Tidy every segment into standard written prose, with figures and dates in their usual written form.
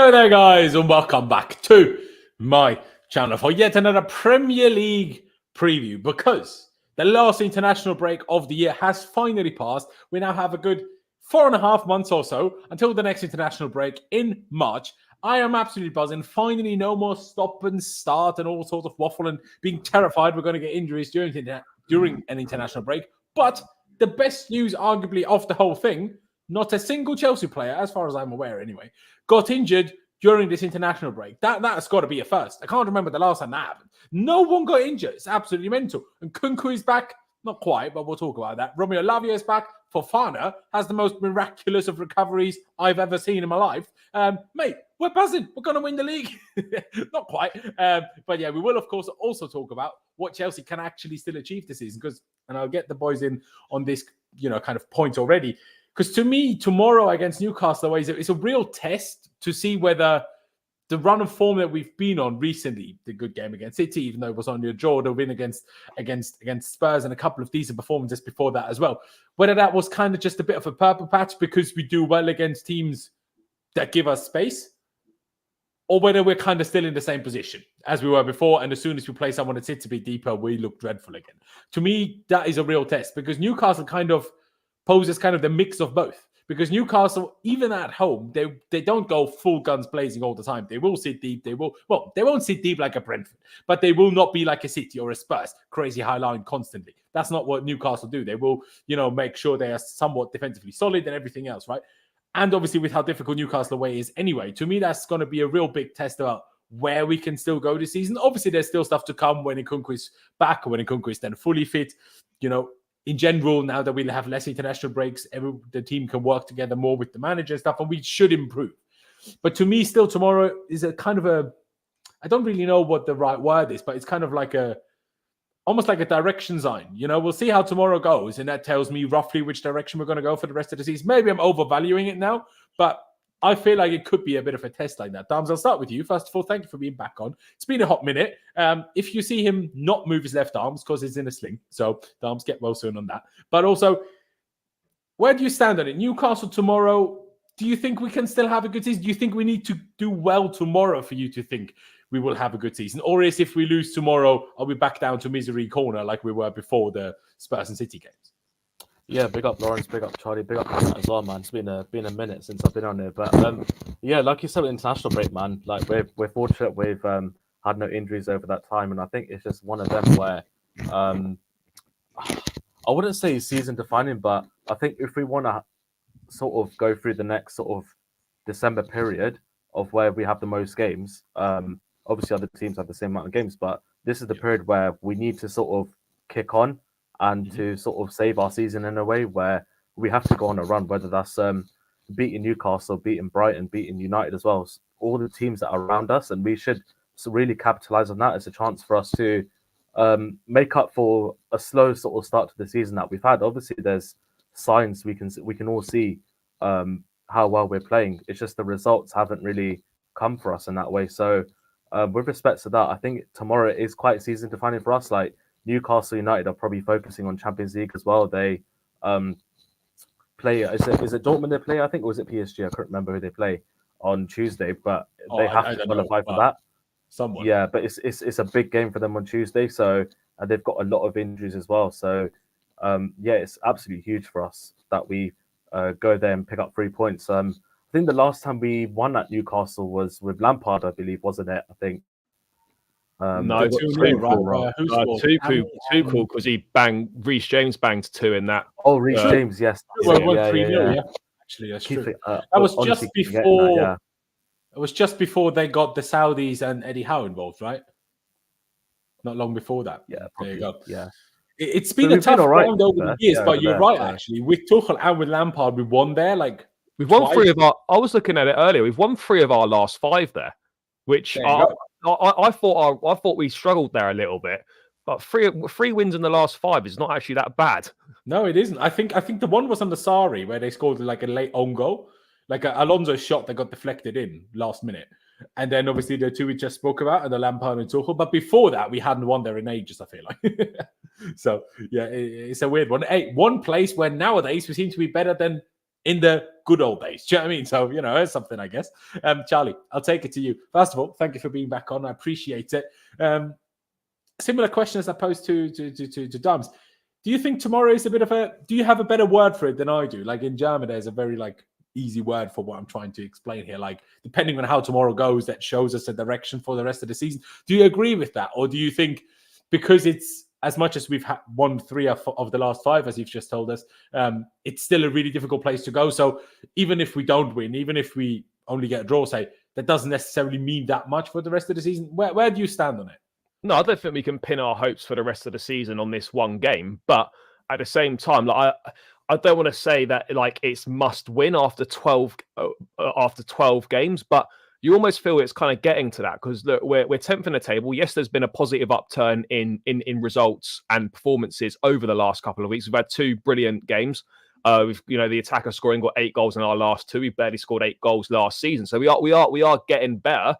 Hello there, guys, and welcome back to my channel for yet another Premier League preview. Because the last international break of the year has finally passed, we now have a good 4.5 months or so until the next international break in March. I am absolutely buzzing. Finally, no more stop and start and all sorts of waffle and being terrified we're going to get injuries during an international break. But the best news, arguably, of the whole thing, not a single Chelsea player, as far as I'm aware anyway, got injured during this international break. That's got to be a first. I can't remember the last time that happened. No one got injured. It's absolutely mental. And Nkunku is back. Not quite, but we'll talk about that. Romeo Lavia is back. Fofana has the most miraculous of recoveries I've ever seen in my life. Mate, we're buzzing. We're going to win the league. Not quite. But yeah, we will, of course, also talk about what Chelsea can actually still achieve this season. And I'll get the boys in on this, kind of point already. Because to me, tomorrow against Newcastle is a real test to see whether the run of form that we've been on recently, the good game against City, even though it was only a draw, the win against Spurs and a couple of decent performances before that as well, whether that was kind of just a bit of a purple patch because we do well against teams that give us space, or whether we're kind of still in the same position as we were before, and as soon as we play someone that sits a bit deeper, we look dreadful again. To me, that is a real test because Newcastle kind of poses kind of the mix of both. Because Newcastle, even at home, they don't go full guns blazing all the time. They will sit deep. They won't sit deep like a Brentford, but they will not be like a City or a Spurs, crazy high line constantly. That's not what Newcastle do. They will, make sure they are somewhat defensively solid and everything else, right? And obviously with how difficult Newcastle away is anyway, to me, that's going to be a real big test about where we can still go this season. Obviously, there's still stuff to come when Nkunku is back or when Nkunku is then fully fit, In general, now that we'll have less international breaks, the team can work together more with the manager and stuff, and we should improve. But to me, still tomorrow is a kind of I don't really know what the right word is, but it's kind of like almost like a direction sign. We'll see how tomorrow goes, and that tells me roughly which direction we're going to go for the rest of the season. Maybe I'm overvaluing it now, but I feel like it could be a bit of a test like that. Dams, I'll start with you. First of all, thank you for being back on. It's been a hot minute. If you see him not move his left arm, it's because he's in a sling. So, Dams, get well soon on that. But also, where do you stand on it? Newcastle tomorrow, do you think we can still have a good season? Do you think we need to do well tomorrow for you to think we will have a good season? Or is if we lose tomorrow, are we back down to misery corner like we were before the Spurs and City games? Yeah, big up Laurenz, big up Charlie, big up Matt as well, man. It's been a minute since I've been on here, but yeah, like you said, international break, man. Like we're fortunate we've had no injuries over that time, and I think it's just one of them where I wouldn't say season defining, but I think if we want to sort of go through the next sort of December period of where we have the most games, obviously other teams have the same amount of games, but this is the period where we need to sort of kick on and to sort of save our season in a way where we have to go on a run, whether that's beating Newcastle, beating Brighton, beating United as well. All the teams that are around us, and we should really capitalize on that as a chance for us to make up for a slow sort of start to the season that we've had. Obviously, there's signs we can all see how well we're playing. It's just the results haven't really come for us in that way. So with respect to that, I think tomorrow is quite season defining for us. Like, Newcastle United are probably focusing on Champions League as well. They play. Is it Dortmund they play? I think, or was it PSG? I can't remember who they play on Tuesday, but they have to qualify for that. Someone. Yeah, but it's a big game for them on Tuesday. So they've got a lot of injuries as well. So yeah, it's absolutely huge for us that we go there and pick up 3 points. I think the last time we won at Newcastle was with Lampard, I believe, wasn't it? I think. No, Tuchel, because he banged Reece James banged 2 in that. Oh, Reece James, yes. Yeah. Actually, that's true. That was just before. Yeah. It was just before they got the Saudis and Eddie Howe involved, right? Not long before that. Yeah, probably. There you go. Yeah. It's been a tough round over the years, but you're right. Actually, with Tuchel and with Lampard, we won there. We've won 3 of our. I was looking at it earlier. We've won 3 of our last 5 there, which I thought we struggled there a little bit, but 3 wins in the last 5 is not actually that bad. No, it isn't. I think the one was on the Sarri where they scored like a late own goal, like a Alonso shot that got deflected in last minute, and then obviously the 2 we just spoke about, and the Lampard and Tuchel. But before that, we hadn't won there in ages. I feel like. So yeah, it's a weird one. Hey, one place where nowadays we seem to be better than in the good old days. Do you know what I mean? So, it's something, I guess. Charlie, I'll take it to you. First of all, thank you for being back on. I appreciate it. Similar question as I posed to Dums. Do you think tomorrow is do you have a better word for it than I do? Like in German, there's a very easy word for what I'm trying to explain here. Like depending on how tomorrow goes, that shows us a direction for the rest of the season. Do you agree with that? Or do you think because it's as much as we've won 3 of the last 5, as you've just told us, it's still a really difficult place to go. So even if we don't win, even if we only get a draw, say, that doesn't necessarily mean that much for the rest of the season. Where do you stand on it? No, I don't think we can pin our hopes for the rest of the season on this one game. But at the same time, I don't want to say that it's must win after 12 games, but you almost feel it's kind of getting to that because look, we're 10th in the table. Yes, there's been a positive upturn in results and performances over the last couple of weeks. We've had 2 brilliant games. The attacker scoring got 8 goals in our last 2. We barely scored 8 goals last season, so we are getting better.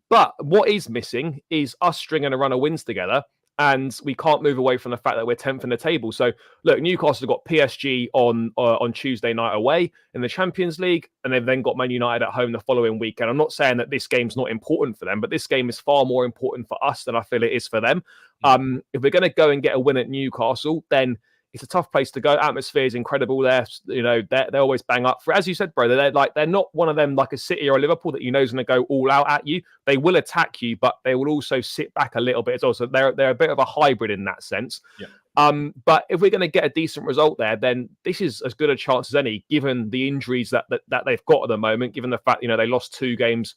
But what is missing is us stringing a run of wins together, and we can't move away from the fact that we're 10th in the table. So, look, Newcastle got PSG on Tuesday night away in the Champions League, and they've then got Man United at home the following week. And I'm not saying that this game's not important for them, but this game is far more important for us than I feel it is for them. If we're going to go and get a win at Newcastle, then it's a tough place to go. Atmosphere is incredible there. They always bang up for, as you said, bro. They're not one of them like a City or a Liverpool that is going to go all out at you. They will attack you, but they will also sit back a little bit. It's also they're a bit of a hybrid in that sense. Yeah. But if we're going to get a decent result there, then this is as good a chance as any, given the injuries that they've got at the moment. Given the fact they lost 2 games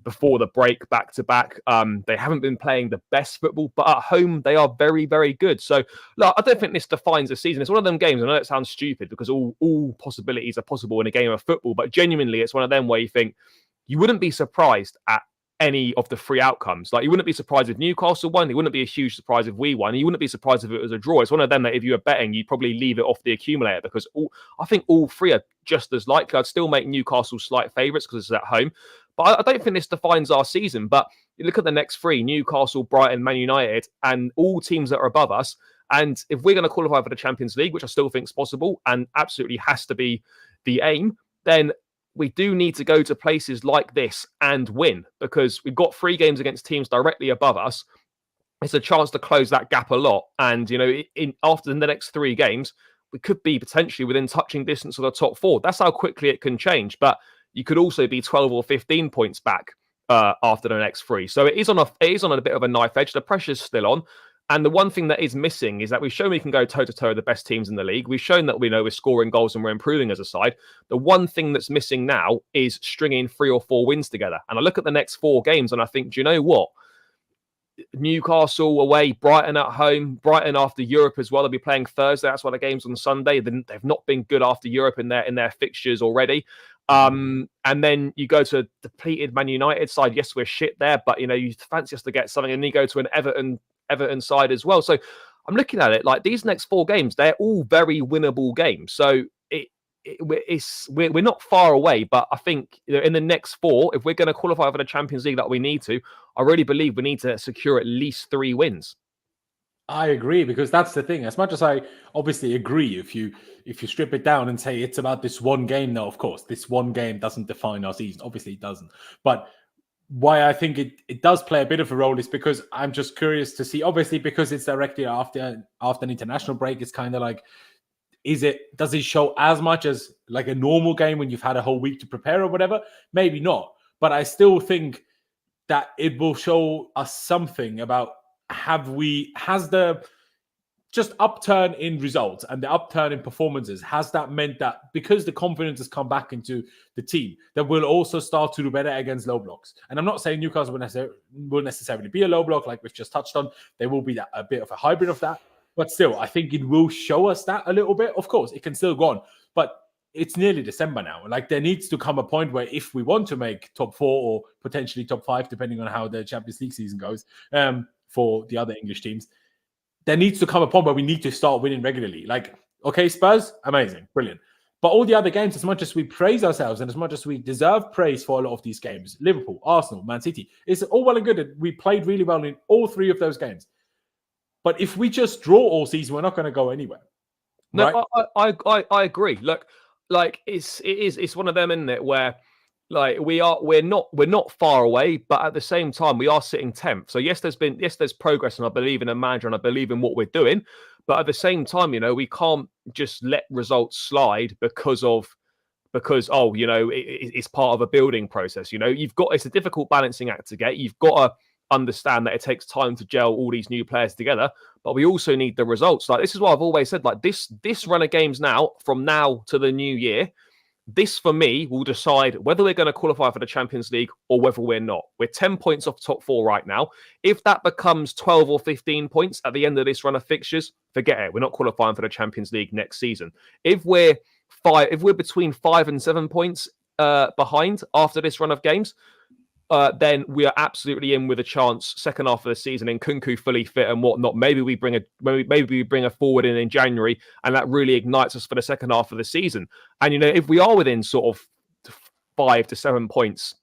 before the break back to back. They haven't been playing the best football, but at home they are very, very good. So look, I don't think this defines the season. It's one of them games. I know it sounds stupid because all possibilities are possible in a game of football, but genuinely it's one of them where you think you wouldn't be surprised at any of the 3 outcomes. Like you wouldn't be surprised if Newcastle won. It wouldn't be a huge surprise if we won. You wouldn't be surprised if it was a draw. It's one of them that if you were betting, you'd probably leave it off the accumulator because I think all 3 are just as likely. I'd still make Newcastle slight favourites because it's at home. But I don't think this defines our season. But you look at the next 3, Newcastle, Brighton, Man United, and all teams that are above us. And if we're going to qualify for the Champions League, which I still think is possible and absolutely has to be the aim, then we do need to go to places like this and win because we've got 3 games against teams directly above us. It's a chance to close that gap a lot. And, after the next 3 games, we could be potentially within touching distance of the top 4. That's how quickly it can change. But you could also be 12 or 15 points back after the next 3. So it is on a bit of a knife edge. The pressure's still on. And the one thing that is missing is that we've shown we can go toe-to-toe with the best teams in the league. We've shown that we're scoring goals and we're improving as a side. The one thing that's missing now is stringing 3 or 4 wins together. And I look at the next 4 games and I think, do you know what? Newcastle away, Brighton at home, Brighton after Europe as well. They'll be playing Thursday. That's why the game's on Sunday. They've not been good after Europe in their fixtures already. And then you go to a depleted Man United side. Yes, we're shit there, but you fancy us to get something, and then you go to an Everton side as well. So I'm looking at it like these next 4 games, they're all very winnable games. So we're not far away, but I think in the next 4, if we're going to qualify for the Champions League, that we need to, I really believe we need to secure at least 3 wins. I agree, because that's the thing. As much as I obviously agree, if you strip it down and say it's about this one game, no, of course, this one game doesn't define our season. Obviously, it doesn't. But why I think it does play a bit of a role is because I'm just curious to see. Obviously, because it's directly after an international break, it's kind of like, does it show as much as like a normal game when you've had a whole week to prepare or whatever? Maybe not. But I still think that it will show us something about has the just upturn in results and the upturn in performances, has that meant that because the confidence has come back into the team, that we'll also start to do better against low blocks? And I'm not saying Newcastle will necessarily be a low block like we've just touched on. They will be a bit of a hybrid of that. But still, I think it will show us that a little bit. Of course, it can still go on. But it's nearly December now. Like, there needs to come a point where if we want to make top 4 or potentially top 5, depending on how the Champions League season goes, for the other English teams, there needs to come a point where we need to start winning regularly. Like, okay, Spurs, amazing, brilliant. But all the other games, as much as we praise ourselves and as much as we deserve praise for a lot of these games, Liverpool, Arsenal, Man City, it's all well and good that we played really well in all 3 of those games. But if we just draw all season, we're not going to go anywhere. No, right? I agree. Look, like it's one of them, isn't it, where like we're not far away, but at the same time we are sitting 10th. So yes, there's progress, and I believe in a manager, and I believe in what we're doing. But at the same time, we can't just let results slide because it's part of a building process. It's a difficult balancing act to get. You've got to understand that it takes time to gel all these new players together, but we also need the results. Like, this is what I've always said, like this run of games now, from now to the new year, this for me will decide whether we're going to qualify for the Champions League or whether we're not. We're 10 points off top 4 right now. If that becomes 12 or 15 points at the end of this run of fixtures, forget it. We're not qualifying for the Champions League next season. If we're between 5 and 7 points behind after this run of games, then we are absolutely in with a chance second half of the season, in Nkunku fully fit and whatnot. Maybe we bring a forward in January, and that really ignites us for the second half of the season. And if we are within sort of 5 to 7 points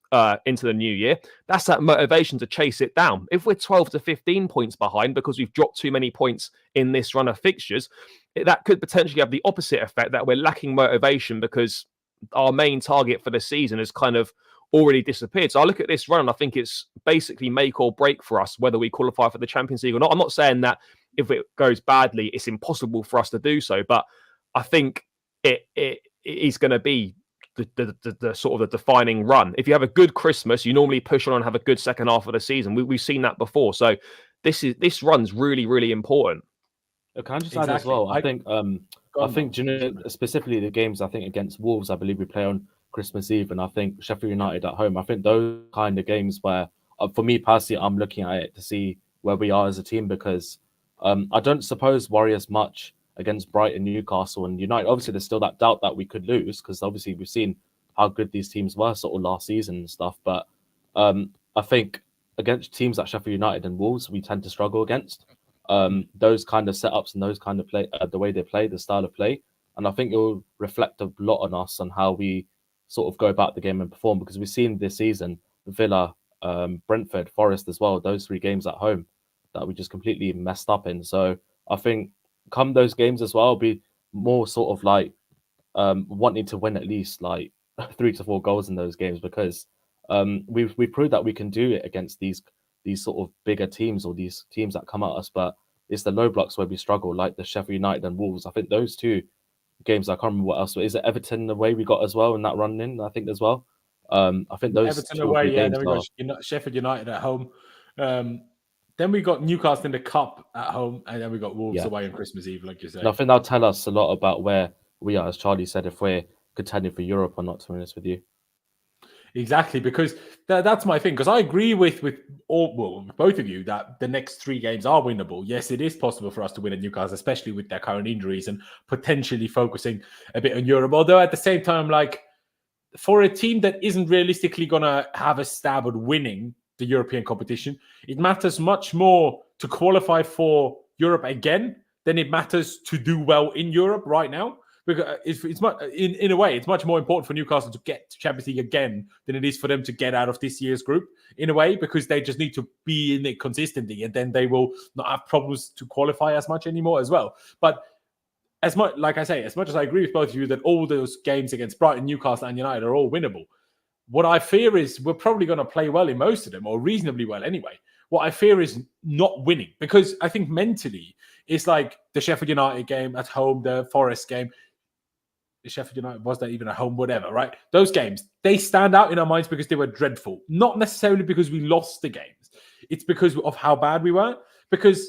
into the new year, that's that motivation to chase it down. If we're 12 to 15 points behind because we've dropped too many points in this run of fixtures, that could potentially have the opposite effect, that we're lacking motivation because our main target for the season has kind of already disappeared. So I look at this run and I think it's basically make or break for us whether we qualify for the Champions League or not. I'm not saying that if it goes badly, it's impossible for us to do so, but I think it is going to be the sort of the defining run. If you have a good Christmas, you normally push on and have a good second half of the season. We've seen that before. So this run's really, really important. Can I just add as well? I think specifically the games, I think against Wolves, I believe we play on Christmas Eve, and I think Sheffield United at home. I think those kind of games where, for me personally, I'm looking at it to see where we are as a team, because I don't suppose worry as much against Brighton, Newcastle, and United. Obviously, there's still that doubt that we could lose, because obviously we've seen how good these teams were sort of last season and stuff. But I think against teams like Sheffield United and Wolves, we tend to struggle against those kind of setups and those kind of play, the way they play, the style of play. And I think it will reflect a lot on us on how we sort of go about the game and perform, because we've seen this season Villa, Brentford, Forest as well, those 3 games at home that we just completely messed up in. So I think come those games as well, I'll be more sort of like wanting to win at least like 3 to 4 goals in those games, because we've proved that we can do it against these sort of bigger teams, or these teams that come at us. But it's the low blocks where we struggle, like the Sheffield United and Wolves. I think those 2 games, I can't remember what else. Is it Everton away we got as well in that run in, I think, as well? I think those Everton away, yeah. Then we got Sheffield United at home. Then we got Newcastle in the Cup at home, and then we got Wolves away on Christmas Eve, like you said. And I think that'll tell us a lot about where we are, as Charlie said, if we're contending for Europe or not, to be honest with you. Exactly, because that's my thing. Because I agree with both of you that the next 3 games are winnable. Yes, it is possible for us to win at Newcastle, especially with their current injuries and potentially focusing a bit on Europe. Although at the same time, like, for a team that isn't realistically going to have a stab at winning the European competition, it matters much more to qualify for Europe again than it matters to do well in Europe right now. Because it's much, in a way, it's much more important for Newcastle to get to Champions League again than it is for them to get out of this year's group, in a way, because they just need to be in it consistently, and then they will not have problems to qualify as much anymore as well. But as much, like I say, as much as I agree with both of you that all those games against Brighton, Newcastle, and United are all winnable, what I fear is we're probably going to play well in most of them, or reasonably well anyway. What I fear is not winning, because I think mentally it's like the Sheffield United game at home, the Forest game. Sheffield United, was that even a home, whatever, right? Those games, they stand out in our minds because they were dreadful. Not necessarily because we lost the games. It's because of how bad we were. Because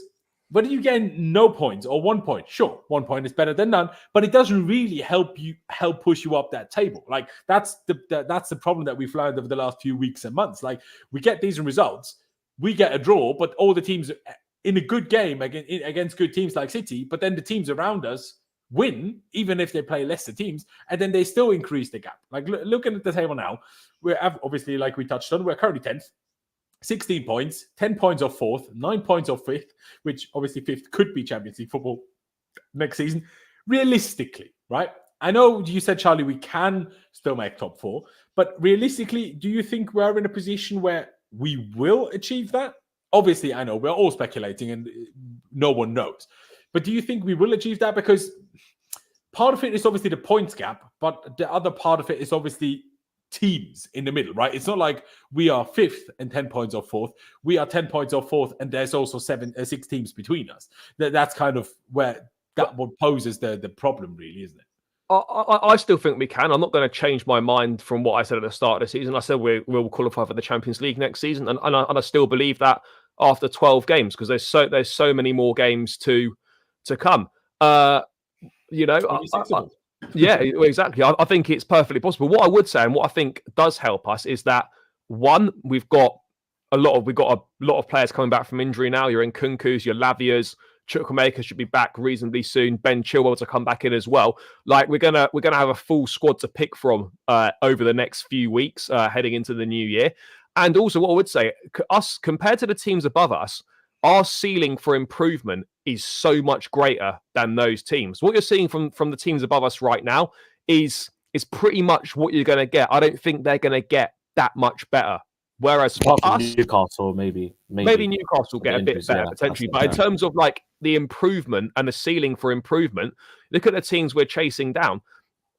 whether you get no points or 1 point, sure, 1 point is better than none, but it doesn't really help push you up that table. Like, that's the problem that we've learned over the last few weeks and months. Like, we get these results, we get a draw, but all the teams in a good game against good teams like City, but then the teams around us win, even if they play lesser teams, and then they still increase the gap. Like, looking at the table now, we're obviously, like we touched on, we're currently 10th, 16 points, 10 points off 4th, 9 points off 5th, which obviously 5th could be Champions League football next season. Realistically, right? I know you said, Charlie, we can still make top 4, but realistically, do you think we're in a position where we will achieve that? Obviously, I know we're all speculating and no one knows. But do you think we will achieve that? Because part of it is obviously the points gap, but the other part of it is obviously teams in the middle, right? It's not like we are 5th and 10 points off 4th. We are 10 points off 4th, and there's also 6 teams between us. That's kind of where that what poses the problem, really, isn't it? I still think we can. I'm not going to change my mind from what I said at the start of the season. I said we'll qualify for the Champions League next season, and I still believe that after 12 games, because there's so many more games to come. Yeah, exactly. I think it's perfectly possible. What I would say, and what I think does help us, is that one, we've got a lot of players coming back from injury now. Your Nkunku's, your Lavia's, Chukwuemeka should be back reasonably soon. Ben Chilwell to come back in as well. Like we're gonna have a full squad to pick from over the next few weeks, heading into the new year. And also, what I would say, us compared to the teams above us, our ceiling for improvement is so much greater than those teams. What you're seeing from the teams above us right now is pretty much what you're going to get. I don't think they're going to get that much better. Whereas for us, Newcastle, maybe Newcastle get a bit better potentially. But in terms of like the improvement and the ceiling for improvement, look at the teams we're chasing down.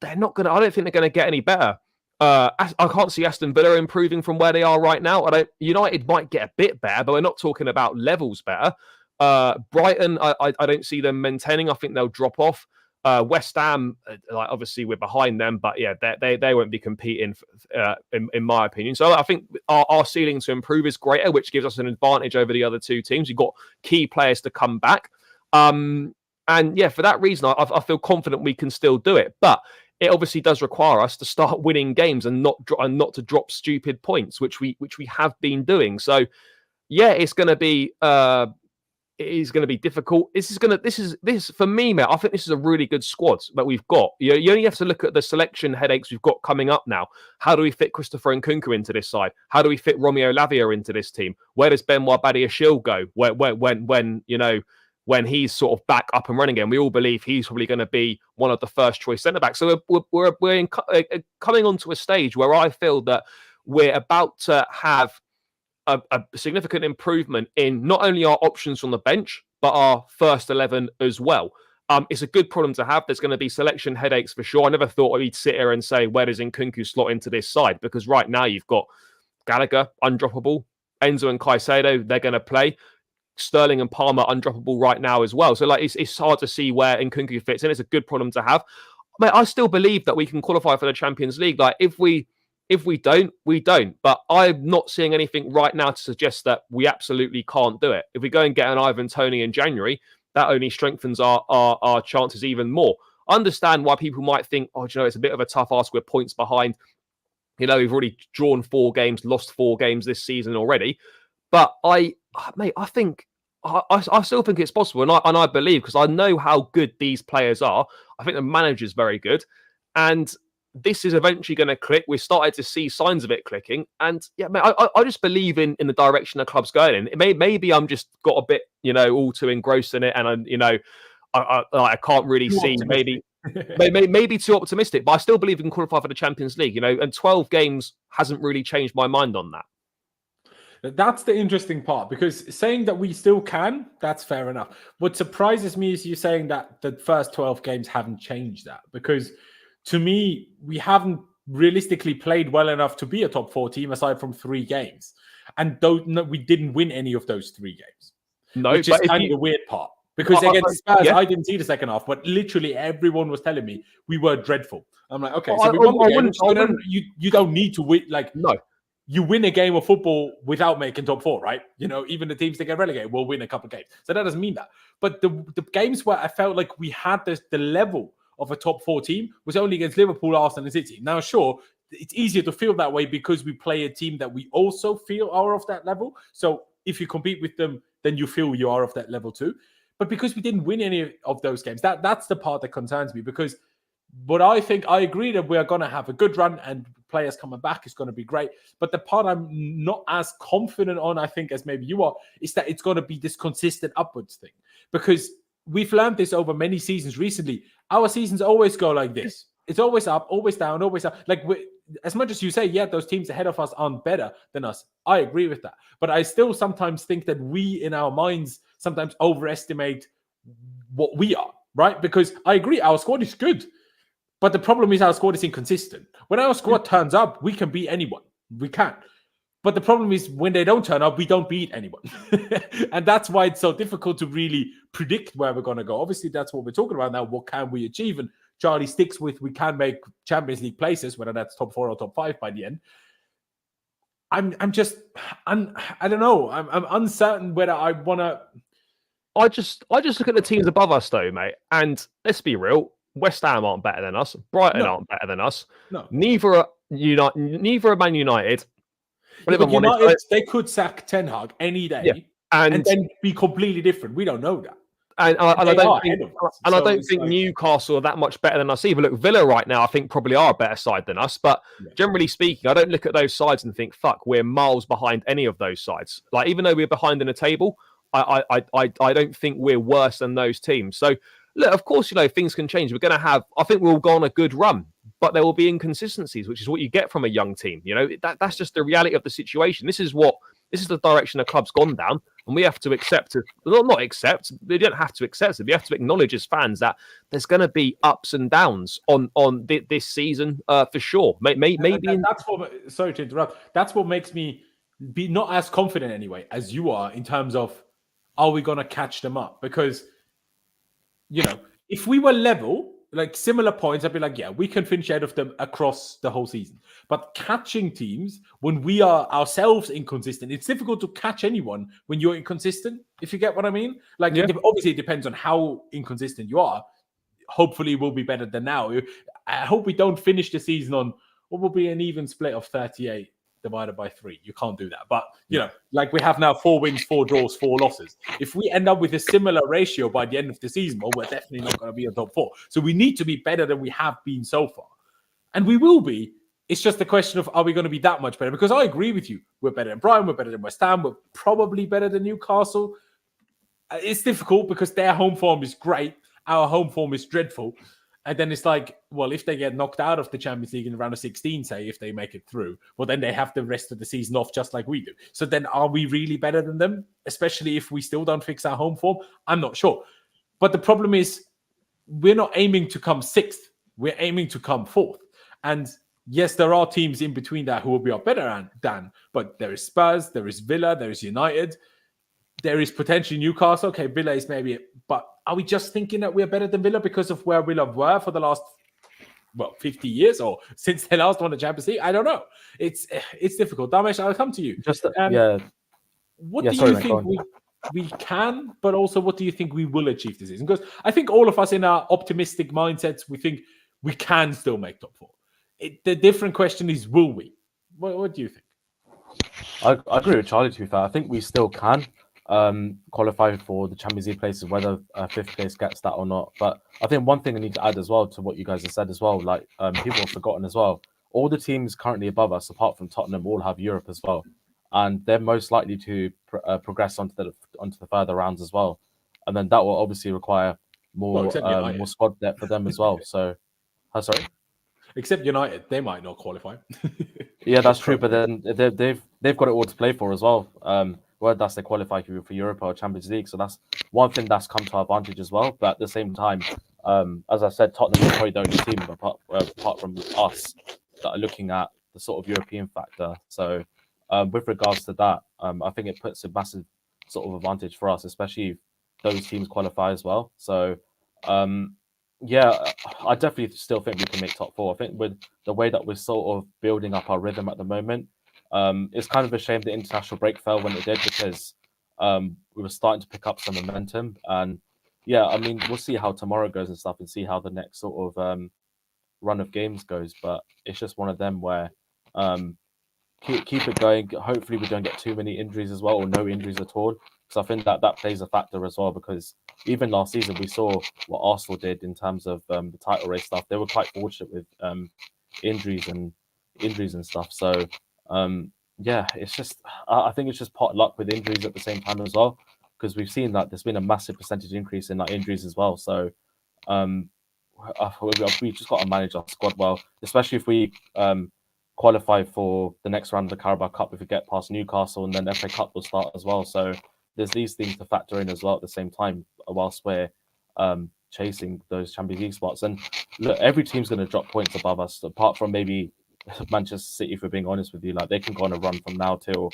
They're not going to. I don't think they're going to get any better. I can't see Aston Villa improving from where they are right now. United might get a bit better, but we're not talking about levels better. Brighton, I don't see them maintaining. I think they'll drop off. West Ham, obviously we're behind them, but yeah, they won't be competing, in my opinion. So I think our ceiling to improve is greater, which gives us an advantage over the other two teams. You've got key players to come back, and yeah, for that reason, I feel confident we can still do it. But it obviously does require us to start winning games and not to drop stupid points, which we have been doing. So yeah, it's going to be. It is going to be difficult. This for me, mate. I think this is a really good squad that we've got. You only have to look at the selection headaches we've got coming up now. How do we fit Christopher Nkunku into this side? How do we fit Romeo Lavia into this team? Where does Benoit Badiashile go? When he's sort of back up and running again? We all believe he's probably going to be one of the first choice centre backs. So we're coming onto a stage where I feel that we're about to have a significant improvement in not only our options from the bench, but our first 11 as well. It's a good problem to have. There's going to be selection headaches for sure. I never thought we'd sit here and say, where does Nkunku slot into this side? Because right now you've got Gallagher, undroppable. Enzo and Caicedo, they're going to play. Sterling and Palmer, undroppable right now as well. So it's hard to see where Nkunku fits in. It's a good problem to have. Mate, I still believe that we can qualify for the Champions League. Like if we don't, we don't. But I'm not seeing anything right now to suggest that we absolutely can't do it. If we go and get an Ivan Toney in January, that only strengthens our chances even more. I understand why people might think, it's a bit of a tough ask. We're points behind. We've already drawn 4 games, lost 4 games this season already. But I still think it's possible. And I believe, because I know how good these players are. I think the manager's very good. And this is eventually going to click. We're starting to see signs of it clicking. And yeah, mate, I just believe in the direction the club's going in. Maybe I'm just got a bit, all too engrossed in it. And, I can't really see maybe too optimistic, but I still believe we can qualify for the Champions League, and 12 games hasn't really changed my mind on that. That's the interesting part, because saying that we still can, that's fair enough. What surprises me is you saying that the first 12 games haven't changed that, because to me, we haven't realistically played well enough to be a top 4 team aside from 3 games. And we didn't win any of those 3 games. No, which is kind of the weird part. Because against Spurs, I didn't see the second half, but literally everyone was telling me we were dreadful. I'm like, okay, so we won the game. You don't need to win. No. You win a game of football without making top 4, right? Even the teams that get relegated will win a couple of games. So that doesn't mean that. But the games where I felt like we had the level of a top 4 team was only against Liverpool, Arsenal, and City. Now, sure, it's easier to feel that way because we play a team that we also feel are of that level. So if you compete with them, then you feel you are of that level too. But because we didn't win any of those games, that's the part that concerns me. Because what I think, I agree that we're going to have a good run and players coming back is going to be great. But the part I'm not as confident on, I think, as maybe you are, is that it's going to be this consistent upwards thing. Because we've learned this over many seasons recently. Our seasons always go like this. It's always up, always down, always up. As much as you say, yeah, those teams ahead of us aren't better than us. I agree with that. But I still sometimes think that we, in our minds, sometimes overestimate what we are. right? Because I agree, our squad is good. But the problem is our squad is inconsistent. When our squad turns up, we can beat anyone. We can. But the problem is when they don't turn up, we don't beat anyone. And that's why it's so difficult to really predict where we're going to go. Obviously, that's what we're talking about now. What can we achieve? And Charlie sticks with we can make Champions League places, whether that's top 4 or top 5 by the end. I don't know. I'm uncertain whether I want to. I just look at the teams above us, though, mate. And let's be real. West Ham aren't better than us. Brighton aren't better than us. No. Neither are Man United. But United, they could sack Ten Hag any day and then be completely different. We don't know that. And I don't think Newcastle are that much better than us either. Look, Villa right now, I think probably are a better side than us. But generally speaking, I don't look at those sides and think, fuck, we're miles behind any of those sides. Like, even though we're behind in the table, I don't think we're worse than those teams. So, look, of course, things can change. We're going to have, I think we'll go on a good run, but there will be inconsistencies, which is what you get from a young team. That's just the reality of the situation. This is the direction the club's gone down, and we have to accept it. Well, not accept. We don't have to accept it. We have to acknowledge as fans that there's going to be ups and downs on this season for sure. Maybe that's what. Sorry to interrupt. That's what makes me be not as confident anyway as you are in terms of are we going to catch them up? Because if we were level, like similar points, I'd be like, yeah, we can finish ahead of them across the whole season. But catching teams when we are ourselves inconsistent, it's difficult to catch anyone when you're inconsistent, if you get what I mean. Like, obviously, it depends on how inconsistent you are. Hopefully, we'll be better than now. I hope we don't finish the season on what will be an even split of 38 divided by 3. You can't do that. But, like we have now 4 wins, 4 draws, 4 losses. If we end up with a similar ratio by the end of the season, well, we're definitely not going to be a top 4. So we need to be better than we have been so far. And we will be. It's just a question of, are we going to be that much better? Because I agree with you. We're better than Brighton. We're better than West Ham. We're probably better than Newcastle. It's difficult because their home form is great. Our home form is dreadful. And then it's like, well, if they get knocked out of the Champions League in the round of 16, say, if they make it through, well, then they have the rest of the season off just like we do. So then are we really better than them? Especially if we still don't fix our home form? I'm not sure. But the problem is we're not aiming to come 6th. We're aiming to come 4th. And yes, there are teams in between that who will be up better than, but there is Spurs, there is Villa, there is United, there is potentially Newcastle. Okay, Villa is maybe, but are we just thinking that we're better than Villa because of where Villa were for the last, 50 years or since they last won the Champions League? I don't know. It's difficult. Damesh, I'll come to you. What do you think we can, but also what do you think we will achieve this season? Because I think all of us in our optimistic mindsets, we think we can still make top 4. The different question is, will we? What do you think? I agree with Charlie, to be fair. I think we still can qualify for the Champions League places, whether 5th place gets that or not. But I think one thing I need to add as well to what you guys have said as well, like people have forgotten as well, all the teams currently above us, apart from Tottenham, all have Europe as well. And they're most likely to progress onto the further rounds as well. And then that will obviously require more squad depth for them as well. So, sorry? Except United, they might not qualify. Yeah, that's true. But then they've got it all to play for as well. Whether that's they qualify for Europe or Champions League. So that's one thing that's come to our advantage as well. But at the same time, as I said, Tottenham is probably the only team apart from us that are looking at the sort of European factor. So with regards to that, I think it puts a massive sort of advantage for us, especially if those teams qualify as well. So yeah, I definitely still think we can make top 4. I think with the way that we're sort of building up our rhythm at the moment, it's kind of a shame the international break fell when it did, because we were starting to pick up some momentum. And yeah, I mean, we'll see how tomorrow goes and stuff, and see how the next sort of run of games goes. But it's just one of them where keep it going. Hopefully we don't get too many injuries as well, or no injuries at all. So I think that plays a factor as well, because even last season we saw what Arsenal did in terms of the title race stuff. They were quite fortunate with injuries and stuff. So yeah, it's just I think it's just pot luck with injuries at the same time as well, because we've seen that there's been a massive percentage increase in injuries as well. So we just got to manage our squad well, especially if we qualify for the next round of the Carabao Cup. If we get past Newcastle, and then FA Cup will start as well. So there's these things to factor in as well at the same time, whilst we're chasing those Champions League spots. And look, every team's going to drop points above us, apart from maybe Manchester City, if we're being honest with you. Like, they can go on a run from now till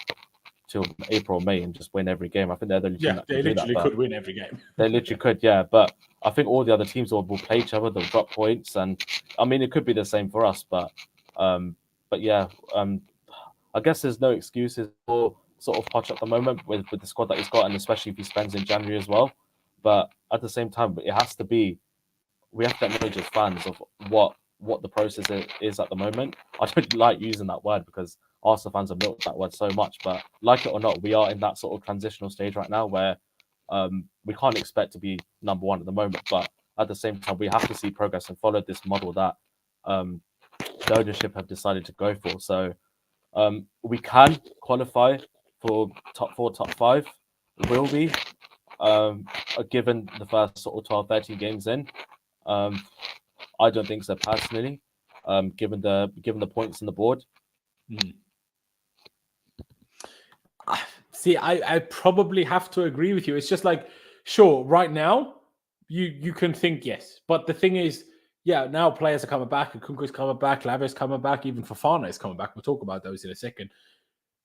April, May, and just win every game. I think they're the only team that they can literally do that, could win every game. They literally could, yeah. But I think all the other teams will play each other. They'll drop points, and I mean, it could be the same for us. But yeah, I guess there's no excuses for sort of Poch at the moment with the squad that he's got, and especially if he spends in January as well. But at the same time, it has to be. We have to acknowledge as fans of what the process is at the moment. I don't like using that word because Arsenal fans have milked that word so much, but like it or not, we are in that sort of transitional stage right now where we can't expect to be number one at the moment, but at the same time, we have to see progress and follow this model that the ownership have decided to go for. So we can qualify for top 4, top 5, will be, given the first sort of 12, 13 games in. I don't think so personally, given the points on the board. See, I probably have to agree with you. It's just like, sure, right now, you can think yes. But the thing is, yeah, now players are coming back. Nkunku's coming back. Laver's coming back. Even Fofana is coming back. We'll talk about those in a second.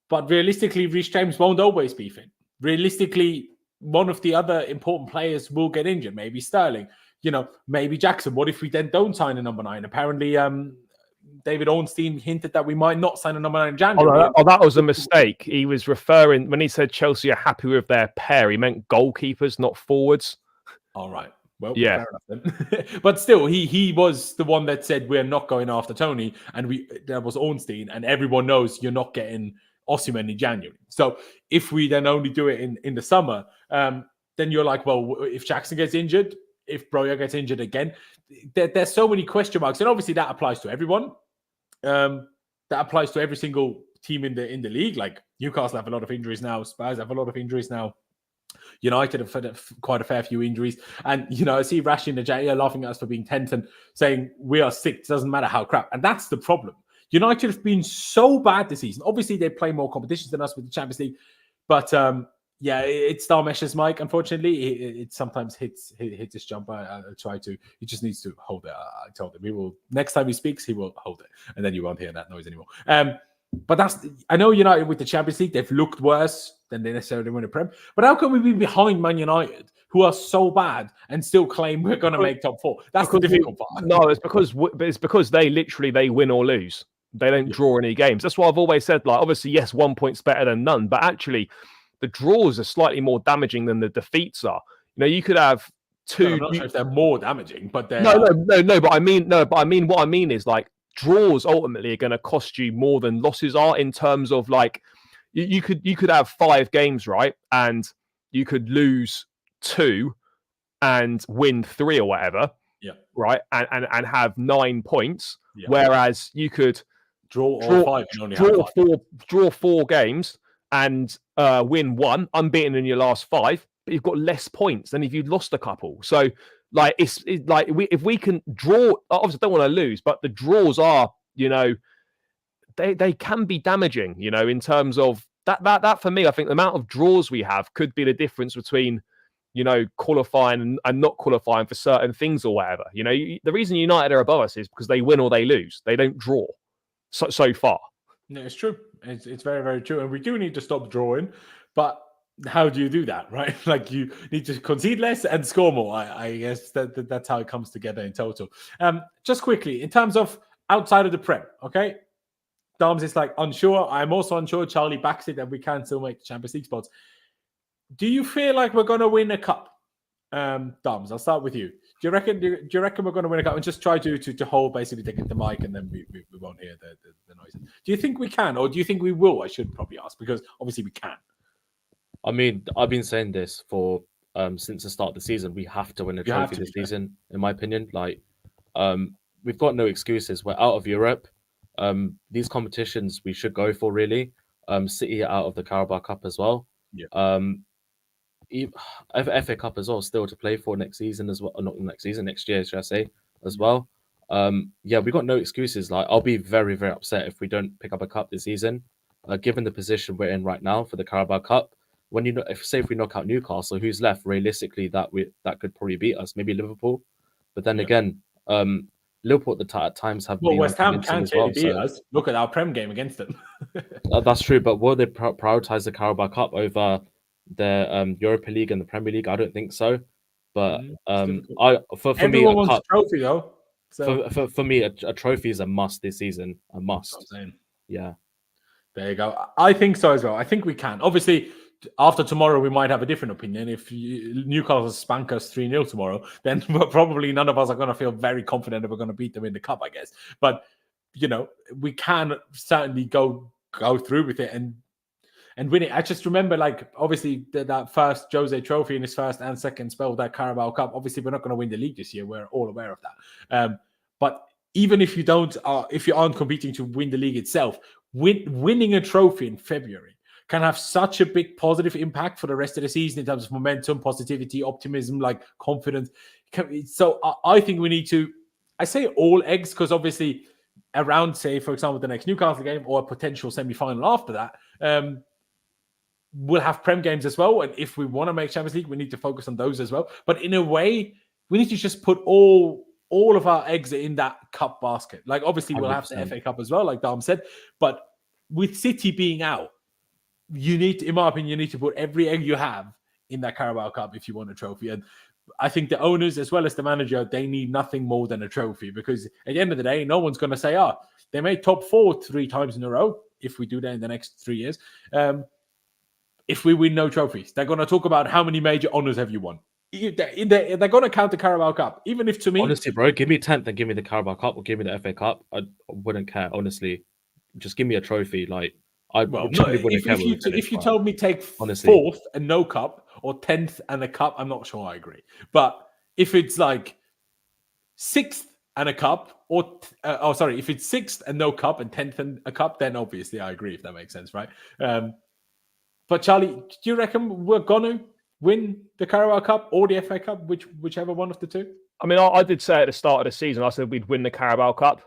But realistically, Reece James won't always be fit. Realistically, one of the other important players will get injured. Maybe Sterling. Maybe Jackson. What if we then don't sign a number 9? Apparently, David Ornstein hinted that we might not sign a number 9 in January. Oh, that was a mistake. He was referring, when he said Chelsea are happy with their pair, he meant goalkeepers, not forwards. All right. Well, yeah. Fair enough then. But still, he was the one that said we're not going after Tony, and that was Ornstein, and everyone knows you're not getting Osimhen in January. So if we then only do it in the summer, then you're like, well, if Jackson gets injured, if Broja gets injured again, there's so many question marks, and obviously that applies to everyone. That applies to every single team in the league. Like Newcastle have a lot of injuries now. Spurs have a lot of injuries now. United have had quite a fair few injuries. And, I see Rashi and Najaya laughing at us for being 10th and saying we are 6th. It doesn't matter how crap. And that's the problem. United have been so bad this season. Obviously, they play more competitions than us with the Champions League. But, yeah, it's star meshes, Mike. Unfortunately, it sometimes hits his jumper. I'll try to. He just needs to hold it. I told him next time he speaks, he will hold it. And then you won't hear that noise anymore. But I know United with the Champions League, they've looked worse than they necessarily win a Prem. But how can we be behind Man United, who are so bad, and still claim we're going to make top 4? That's the difficult part. No, it's because they win or lose. They don't draw any games. That's why I've always said, like, obviously, yes, 1 point's better than none, but actually, the draws are slightly more damaging than the defeats are. You could have 2. I'm not sure if they're more damaging, but they're no. But I mean, what I mean is, like, draws ultimately are going to cost you more than losses are, in terms of, like, you could have 5 games, right, and you could lose 2 and win 3 or whatever, right, and have 9 points, whereas you could draw 5 and only draw 4 games and win 1, unbeaten in your last 5, but you've got less points than if you'd lost a couple. So, like, it's like if we can draw, obviously don't want to lose, but the draws are, they can be damaging, in terms of that for me. I think the amount of draws we have could be the difference between, qualifying and not qualifying for certain things or whatever. The reason United are above us is because they win or they lose. They don't draw so far. No, it's true. It's very, very true. And we do need to stop drawing, but how do you do that, right? Like, you need to concede less and score more. I guess that's how it comes together in total. Just quickly, in terms of outside of the Prem, okay? Dams is like unsure. I'm also unsure. Charlie backs it that we can still make the Champions League spots. Do you feel like we're going to win a cup? Dams, I'll start with you. Do you reckon we're going to win a cup? And just try to hold, basically taking the mic, and then we won't hear the noises. Do you think we can, or do you think we will? I should probably ask, because obviously we can. I mean, I've been saying this for since the start of the season. We have to win a trophy this season, in my opinion. Like, we've got no excuses. We're out of Europe. These competitions we should go for, really. City are out of the Carabao Cup as well. Yeah. FA Cup as well, still to play for next season as well. Or not next season, next year, should I say, as well. Yeah, we got no excuses. Like, I'll be very, very upset if we don't pick up a cup this season. Given the position we're in right now for the Carabao Cup, when if we knock out Newcastle, who's left realistically that could probably beat us? Maybe Liverpool, but then again, Liverpool at times have been West Ham convincing can as well. beat us. Look at our Prem game against them. That's true, but will they prioritize the Carabao Cup over the Europa League and the Premier League? I don't think so. But for Everyone me, wants a trophy though. So for me, a trophy is a must this season. A must. Yeah. There you go. I think so as well. I think we can. Obviously, after tomorrow, we might have a different opinion. If Newcastle spank us 3-0 tomorrow, then probably none of us are going to feel very confident that we're going to beat them in the cup, I guess. But, we can certainly go through with it and win it. I just remember, obviously, that first Jose Trophy in his first and second spell with that Carabao Cup. Obviously, we're not going to win the league this year. We're all aware of that. But even if you aren't competing to win the league itself, winning a trophy in February can have such a big positive impact for the rest of the season in terms of momentum, positivity, optimism, confidence. So I think we need to, I say all eggs, because obviously around, say, for example, the next Newcastle game or a potential semi-final after that, we'll have Prem games as well. And if we want to make Champions League, we need to focus on those as well. But in a way, we need to just put all of our eggs in that cup basket. Obviously, we'll 100%. have the FA Cup as well, like Dom said. But with City being out, in my opinion, you need to put every egg you have in that Carabao Cup if you want a trophy. And I think the owners, as well as the manager, they need nothing more than a trophy, because at the end of the day, no one's going to say, they made top 4 3 times in a row, if we do that in the next 3 years. If we win no trophies, they're going to talk about how many major honors have you won. They're going to count the Carabao Cup, even if, to me... Honestly, bro, give me 10th and give me the Carabao Cup or give me the FA Cup. I wouldn't care, honestly. Just give me a trophy. If you told me take honestly 4th and no cup, or 10th and a cup, I'm not sure I agree. But if it's 6th and a cup, if it's 6th and no cup and 10th and a cup, then obviously I agree, if that makes sense, right? But Charlie, do you reckon we're going to win the Carabao Cup or the FA Cup, whichever one of the two? I mean, I did say at the start of the season, I said we'd win the Carabao Cup.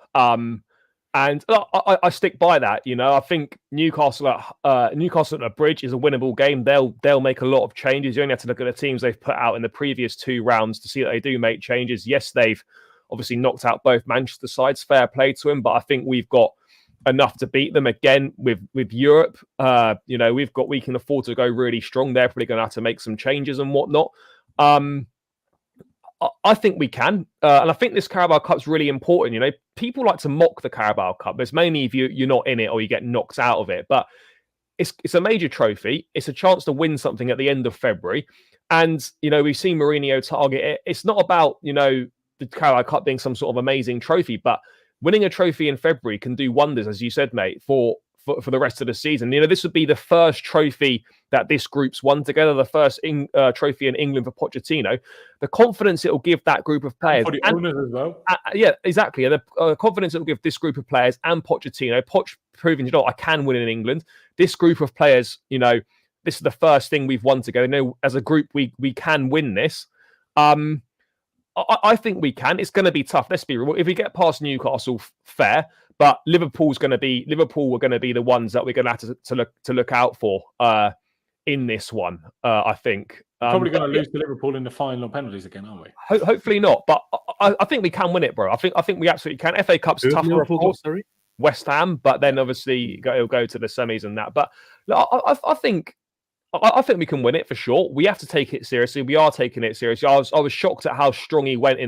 And I stick by that. I think Newcastle at a Bridge is a winnable game. They'll make a lot of changes. You only have to look at the teams they've put out in the previous 2 rounds to see that they do make changes. Yes, they've obviously knocked out both Manchester sides. Fair play to them, but I think we've got enough to beat them again with Europe. We can afford to go really strong. They're probably going to have to make some changes and whatnot. I think we can. And I think this Carabao Cup's really important. People like to mock the Carabao Cup. It's mainly if you're not in it or you get knocked out of it. But it's a major trophy. It's a chance to win something at the end of February. And, we've seen Mourinho target it. It's not about, the Carabao Cup being some sort of amazing trophy, but winning a trophy in February can do wonders, as you said, mate, for the rest of the season. This would be the first trophy that this group's won together, the first trophy in England for Pochettino. The confidence it will give that group of players. For the owners as well. Yeah, exactly. And the confidence it will give this group of players and Pochettino, proving, I can win in England. This group of players, this is the first thing we've won together. As a group, we can win this. I think we can. It's going to be tough. Let's be real. If we get past Newcastle, fair. But Liverpool are going to be the ones that we're going to have to look out for in this one. I think probably going to lose to Liverpool in the final penalties again, aren't we? Hopefully not. But I think we can win it, bro. I think we absolutely can. FA Cup's tougher, of course. West Ham, but then obviously it'll go to the semis and that. But I think we can win it for sure. We have to take it seriously. We are taking it seriously. I was shocked at how strong he went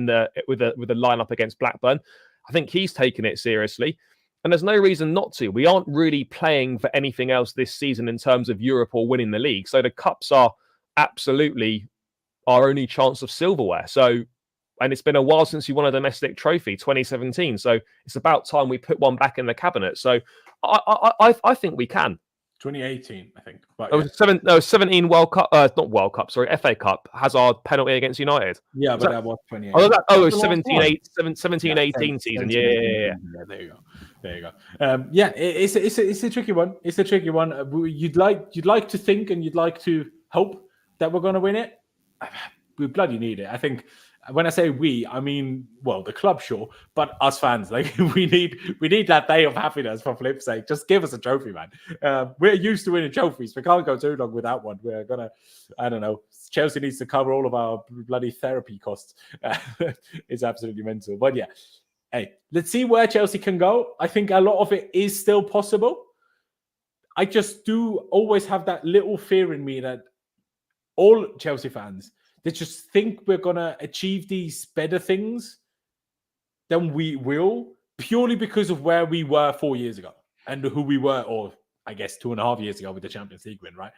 with the lineup against Blackburn. I think he's taken it seriously, and there's no reason not to. We aren't really playing for anything else this season in terms of Europe or winning the league. So the cups are absolutely our only chance of silverware. So, and it's been a while since you won a domestic trophy, 2017. So it's about time we put one back in the cabinet. So I think we can. 2018, I think. But, 17 World Cup, not World Cup, sorry, FA Cup has our penalty against United. Yeah, but that was 2018. It was 17-18 season. Yeah. There you go. It's a tricky one. It's a tricky one. You'd like to think and you'd like to hope that we're going to win it. We bloody need it. I think when I say we, I mean, well, the club, sure, but us fans, like we need that day of happiness for flip's sake. Just give us a trophy, man. We're used to winning trophies. We can't go too long without one. We're gonna, I don't know. Chelsea needs to cover all of our bloody therapy costs. It's absolutely mental. But yeah, hey, let's see where Chelsea can go. I think a lot of it is still possible. I just do always have that little fear in me that all Chelsea fans, they just think we're going to achieve these better things than we will, purely because of where we were 4 years ago and who we were, or I guess 2.5 years ago with the Champions League win, right?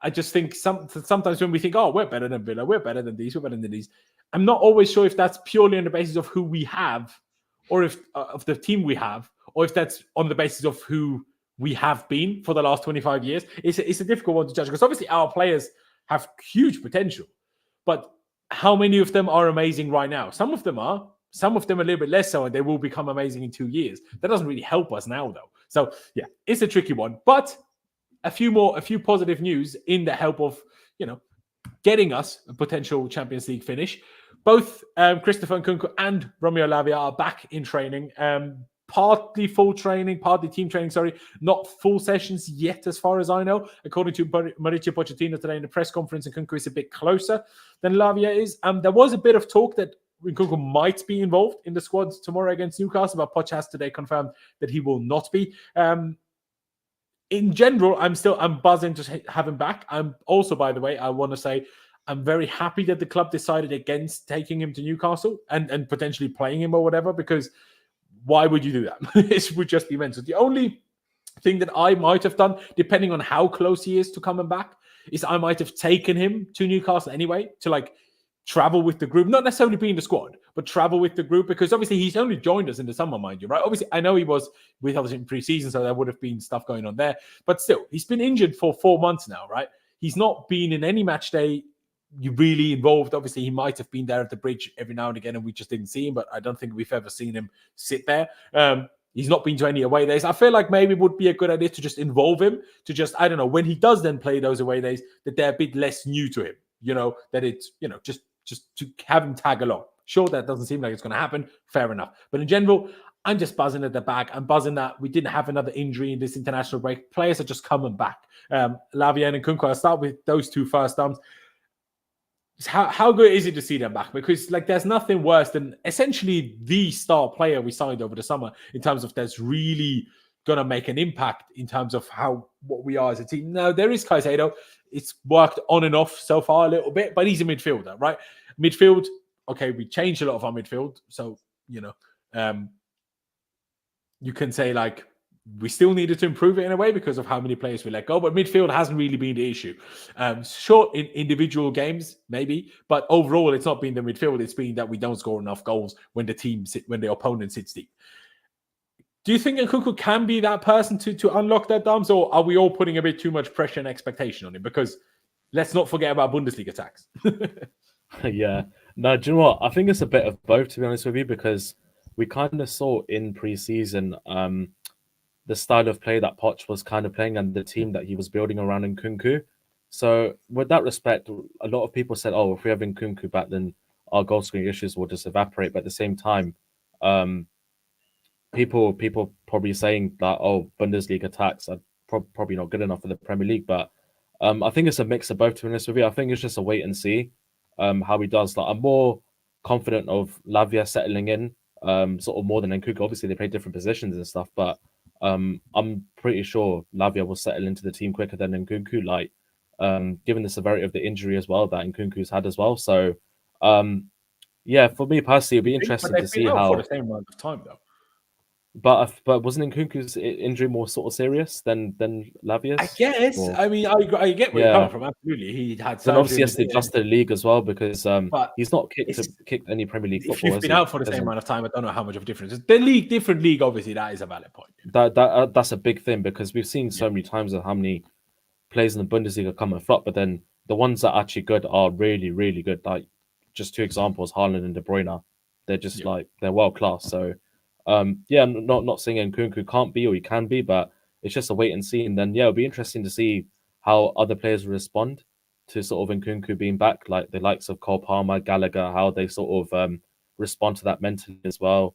I just think sometimes when we think, oh, we're better than Villa, we're better than these, we're better than these, I'm not always sure if that's purely on the basis of who we have, or if of the team we have, or if that's on the basis of who we have been for the last 25 years. It's a difficult one to judge, because obviously our players have huge potential, but how many of them are amazing right now? Some of them are, some of them a little bit less so, and they will become amazing in 2 years. That doesn't really help us now, though. So yeah, it's a tricky one, but a few positive news in the help of, getting us a potential Champions League finish. Both Christopher Nkunku and Romeo Lavia are back in training. Partly full training, partly team training, not full sessions yet, as far as I know. According to Mauricio Pochettino today in the press conference, Nkunku is a bit closer than Lavia is. There was a bit of talk that Nkunku might be involved in the squad tomorrow against Newcastle, but Poch has today confirmed that he will not be. In general, I'm buzzing to have him back. I'm also, by the way, I want to say I'm very happy that the club decided against taking him to Newcastle and potentially playing him or whatever, because why would you do that? It would just be mental. The only thing that I might have done, depending on how close he is to coming back, is I might have taken him to Newcastle anyway to travel with the group, not necessarily be in the squad, but travel with the group, because obviously he's only joined us in the summer, mind you, right? Obviously, I know he was with us in pre-season, so there would have been stuff going on there, but still, he's been injured for 4 months now, right? He's not been in any match day really involved. Obviously, he might have been there at the bridge every now and again, and we just didn't see him, but I don't think we've ever seen him sit there. He's not been to any away days. I feel like maybe it would be a good idea to just involve him, to just, I don't know, when he does then play those away days, that they're a bit less new to him, that it's, just to have him tag along. Sure, that doesn't seem like it's going to happen. Fair enough. But in general, I'm just buzzing at the back. I'm buzzing that we didn't have another injury in this international break. Players are just coming back. Lavia and Nkunku, I'll start with those two first. How good is it to see them back? Because there's nothing worse than essentially the star player we signed over the summer in terms of that's really going to make an impact in terms of what we are as a team. Now, there is Caicedo. It's worked on and off so far a little bit, but he's a midfielder, right? Midfield, okay, we changed a lot of our midfield. So, you can say we still needed to improve it in a way because of how many players we let go, but midfield hasn't really been the issue. Sure, in individual games, maybe, but overall, it's not been the midfield. It's been that we don't score enough goals when the opponent sits deep. Do you think Nkunku can be that person to unlock that, Dams, or are we all putting a bit too much pressure and expectation on him? Because let's not forget about Bundesliga attacks. Yeah. No, do you know what? I think it's a bit of both, to be honest with you, because we kind of saw in pre-season the style of play that Poch was kind of playing and the team that he was building around Nkunku. So with that respect, a lot of people said, oh, if we have Nkunku back, then our goal scoring issues will just evaporate. But at the same time, people probably saying that, oh, Bundesliga attacks are probably not good enough for the Premier League. But I think it's a mix of both, to be honest with you. I think it's just a wait and see how he does. I'm more confident of Lavia settling in sort of more than Nkunku. Obviously, they play different positions and stuff, but I'm pretty sure Lavia will settle into the team quicker than Nkunku, given the severity of the injury as well that Nkunku's had as well. So, yeah, for me personally, it'd be interesting to see how. For the same amount of time, though. But wasn't Nkunku's injury more sort of serious than Lavia's? I guess. Or... I mean, I get where you're coming from. Absolutely, he had. And obviously, he has to adjust to the league as well because he's not kicked any Premier League football. If you've been out for the same amount of time, I don't know how much of a difference. Different league. Obviously, that is a valid point. That's a big thing because we've seen so many times of how many players in the Bundesliga come and flop, but then the ones that are actually good are really, really good. Like just two examples, Haaland and De Bruyne. They're just they're world class. So. Not saying Nkunku can't be or he can be, but it's just a wait and see. And then, it'll be interesting to see how other players respond to sort of Nkunku being back, like the likes of Cole Palmer, Gallagher, how they sort of respond to that mentally as well.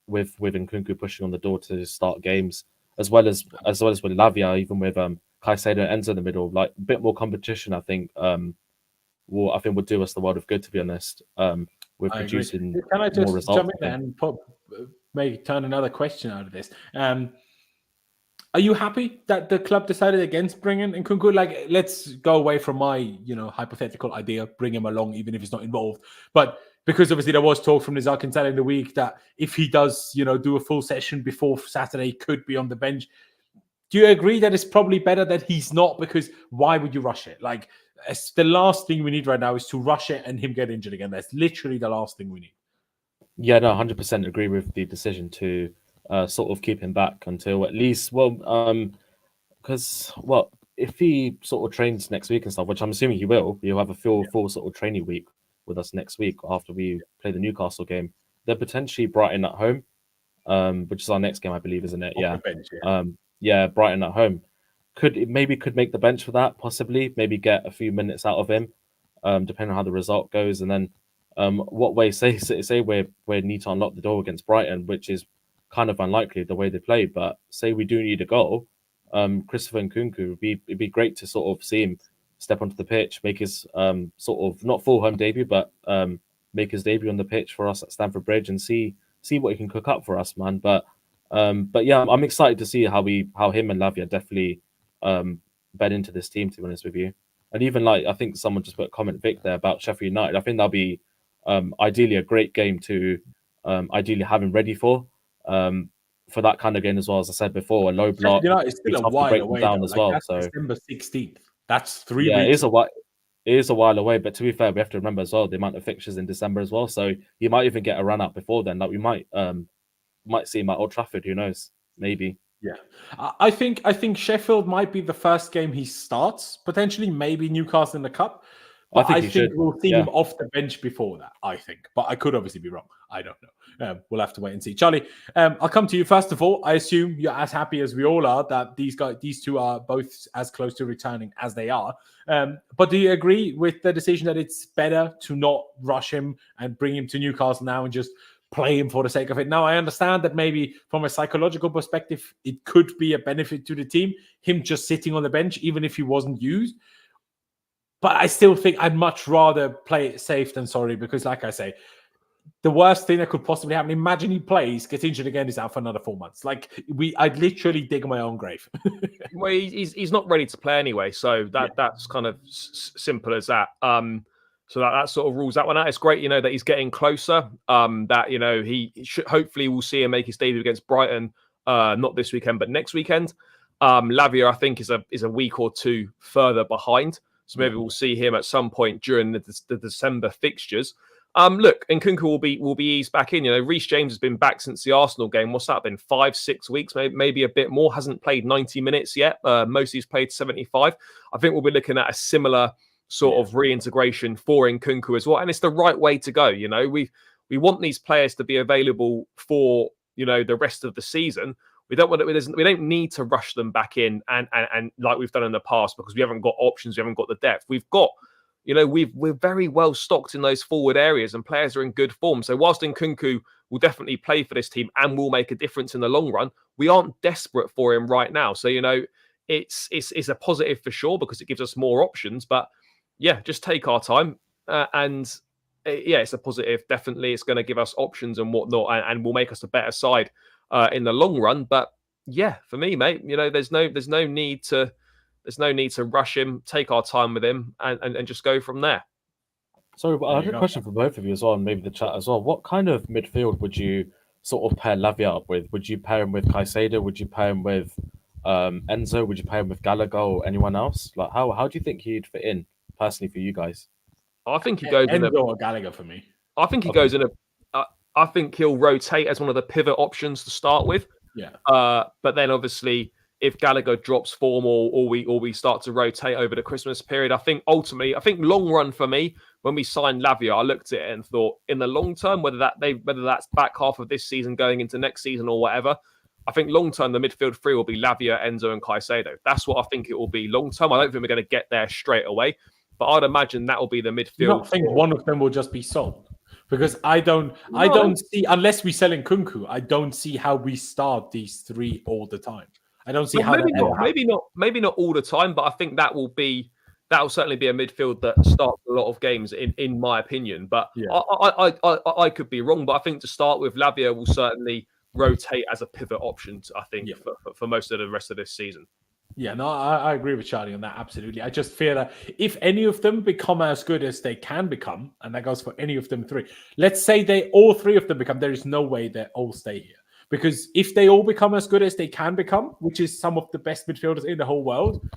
With Nkunku pushing on the door to start games, as well as with Lavia, even with Caicedo and Enzo in the middle, like a bit more competition. I think would do us the world of good, to be honest. With producing more results. Can I just jump in there and maybe turn another question out of this? Are you happy that the club decided against bringing Nkunku? Like, let's go away from my, hypothetical idea, bring him along, even if he's not involved. But because obviously there was talk from Nizar Kinsella in the week that if he does, do a full session before Saturday, he could be on the bench. Do you agree that it's probably better that he's not? Because why would you rush it? Like, it's the last thing we need right now is to rush it and him get injured again. That's literally the last thing we need. Yeah, no, 100% agree with the decision to sort of keep him back until at least, because, if he sort of trains next week and stuff, which I'm assuming he will, he'll have a full sort of training week with us next week after we play the Newcastle game. They're potentially Brighton at home, which is our next game, I believe, isn't it? Yeah. Bench, Brighton at home. Could make the bench for that, possibly. Maybe get a few minutes out of him, depending on how the result goes. And then what way, say we need to unlock the door against Brighton, which is kind of unlikely the way they play, but say we do need a goal, Christopher Nkunku, it'd be great to sort of see him step onto the pitch, make his sort of not full home debut, but make his debut on the pitch for us at Stamford Bridge and see what he can cook up for us, man. But yeah, I'm excited to see how him and Lavia definitely bed into this team, to be honest with you. And even like, I think someone just put a comment, Vic, there about Sheffield United. I think that'll be ideally a great game to ideally have him ready for that kind of game as well. As I said before, a low block. It's still a while away down as well. So December 16th. That's 3 weeks. Yeah, it is a while away. But to be fair, we have to remember as well the amount of fixtures in December as well. So you might even get a run up before then. Like we might see him at Old Trafford. Who knows? Maybe. Yeah, I think Sheffield might be the first game he starts. Potentially, maybe Newcastle in the Cup. But I think we'll see him off the bench before that, I think. But I could obviously be wrong. I don't know. We'll have to wait and see. Charlie, I'll come to you. First of all, I assume you're as happy as we all are that these two are both as close to returning as they are. But do you agree with the decision that it's better to not rush him and bring him to Newcastle now and just play him for the sake of it? Now, I understand that maybe from a psychological perspective, it could be a benefit to the team, him just sitting on the bench, even if he wasn't used. But I still think I'd much rather play it safe than sorry, because like I say, the worst thing that could possibly happen, imagine he plays, gets injured again, is out for another 4 months. Like I'd literally dig my own grave. Well, he's not ready to play anyway, so that's kind of simple as that. So that sort of rules that one out. It's great, that he's getting closer. That he should, hopefully we'll see him make his debut against Brighton, not this weekend but next weekend. Lavia, I think, is a week or two further behind. So maybe we'll see him at some point during the December fixtures. Look, Nkunku will be eased back in. Reece James has been back since the Arsenal game. What's that been? 5-6 weeks, maybe a bit more. Hasn't played 90 minutes yet. Mostly's played 75. I think we'll be looking at a similar sort of reintegration for Nkunku as well. And it's the right way to go. We want these players to be available for the rest of the season. We don't need to rush them back in and like we've done in the past, because we haven't got options, we haven't got the depth. We've got, we're very well stocked in those forward areas and players are in good form. So whilst Nkunku will definitely play for this team and will make a difference in the long run, we aren't desperate for him right now. So, it's a positive for sure because it gives us more options. But yeah, just take our time it's a positive. Definitely, it's going to give us options and whatnot, and will make us a better side in the long run. But yeah, for me, mate, there's no need to rush him. Take our time with him and just go from there. So I have a question for both of you as well, and maybe the chat as well. What kind of midfield would you sort of pair Lavia up with? Would you pair him with Caicedo? Would you pair him with Enzo? Would you pair him with Gallagher or anyone else? Like how do you think he'd fit in personally for you guys? I think he goes Enzo or Gallagher for me. I think he goes in I think he'll rotate as one of the pivot options to start with. Yeah. But then obviously, if Gallagher drops form or we start to rotate over the Christmas period, I think ultimately, long run for me, when we signed Lavia, I looked at it and thought, in the long term, whether that's back half of this season going into next season or whatever, I think long term, the midfield three will be Lavia, Enzo, and Caicedo. That's what I think it will be long term. I don't think we're going to get there straight away, but I'd imagine that will be the midfield. You don't think one of them will just be sold? Because I don't see, unless we sell Nkunku, I don't see how we start these three all the time. I don't see how maybe not all the time, but I think that will certainly be a midfield that starts a lot of games, in my opinion. But yeah. I could be wrong, but I think to start with, Lavia will certainly rotate as a pivot option, I think, for most of the rest of this season. Yeah, no, I agree with Charlie on that, absolutely. I just fear that if any of them become as good as they can become, and that goes for any of them three, let's say all three of them become, there is no way they all stay here. Because if they all become as good as they can become, which is some of the best midfielders in the whole world,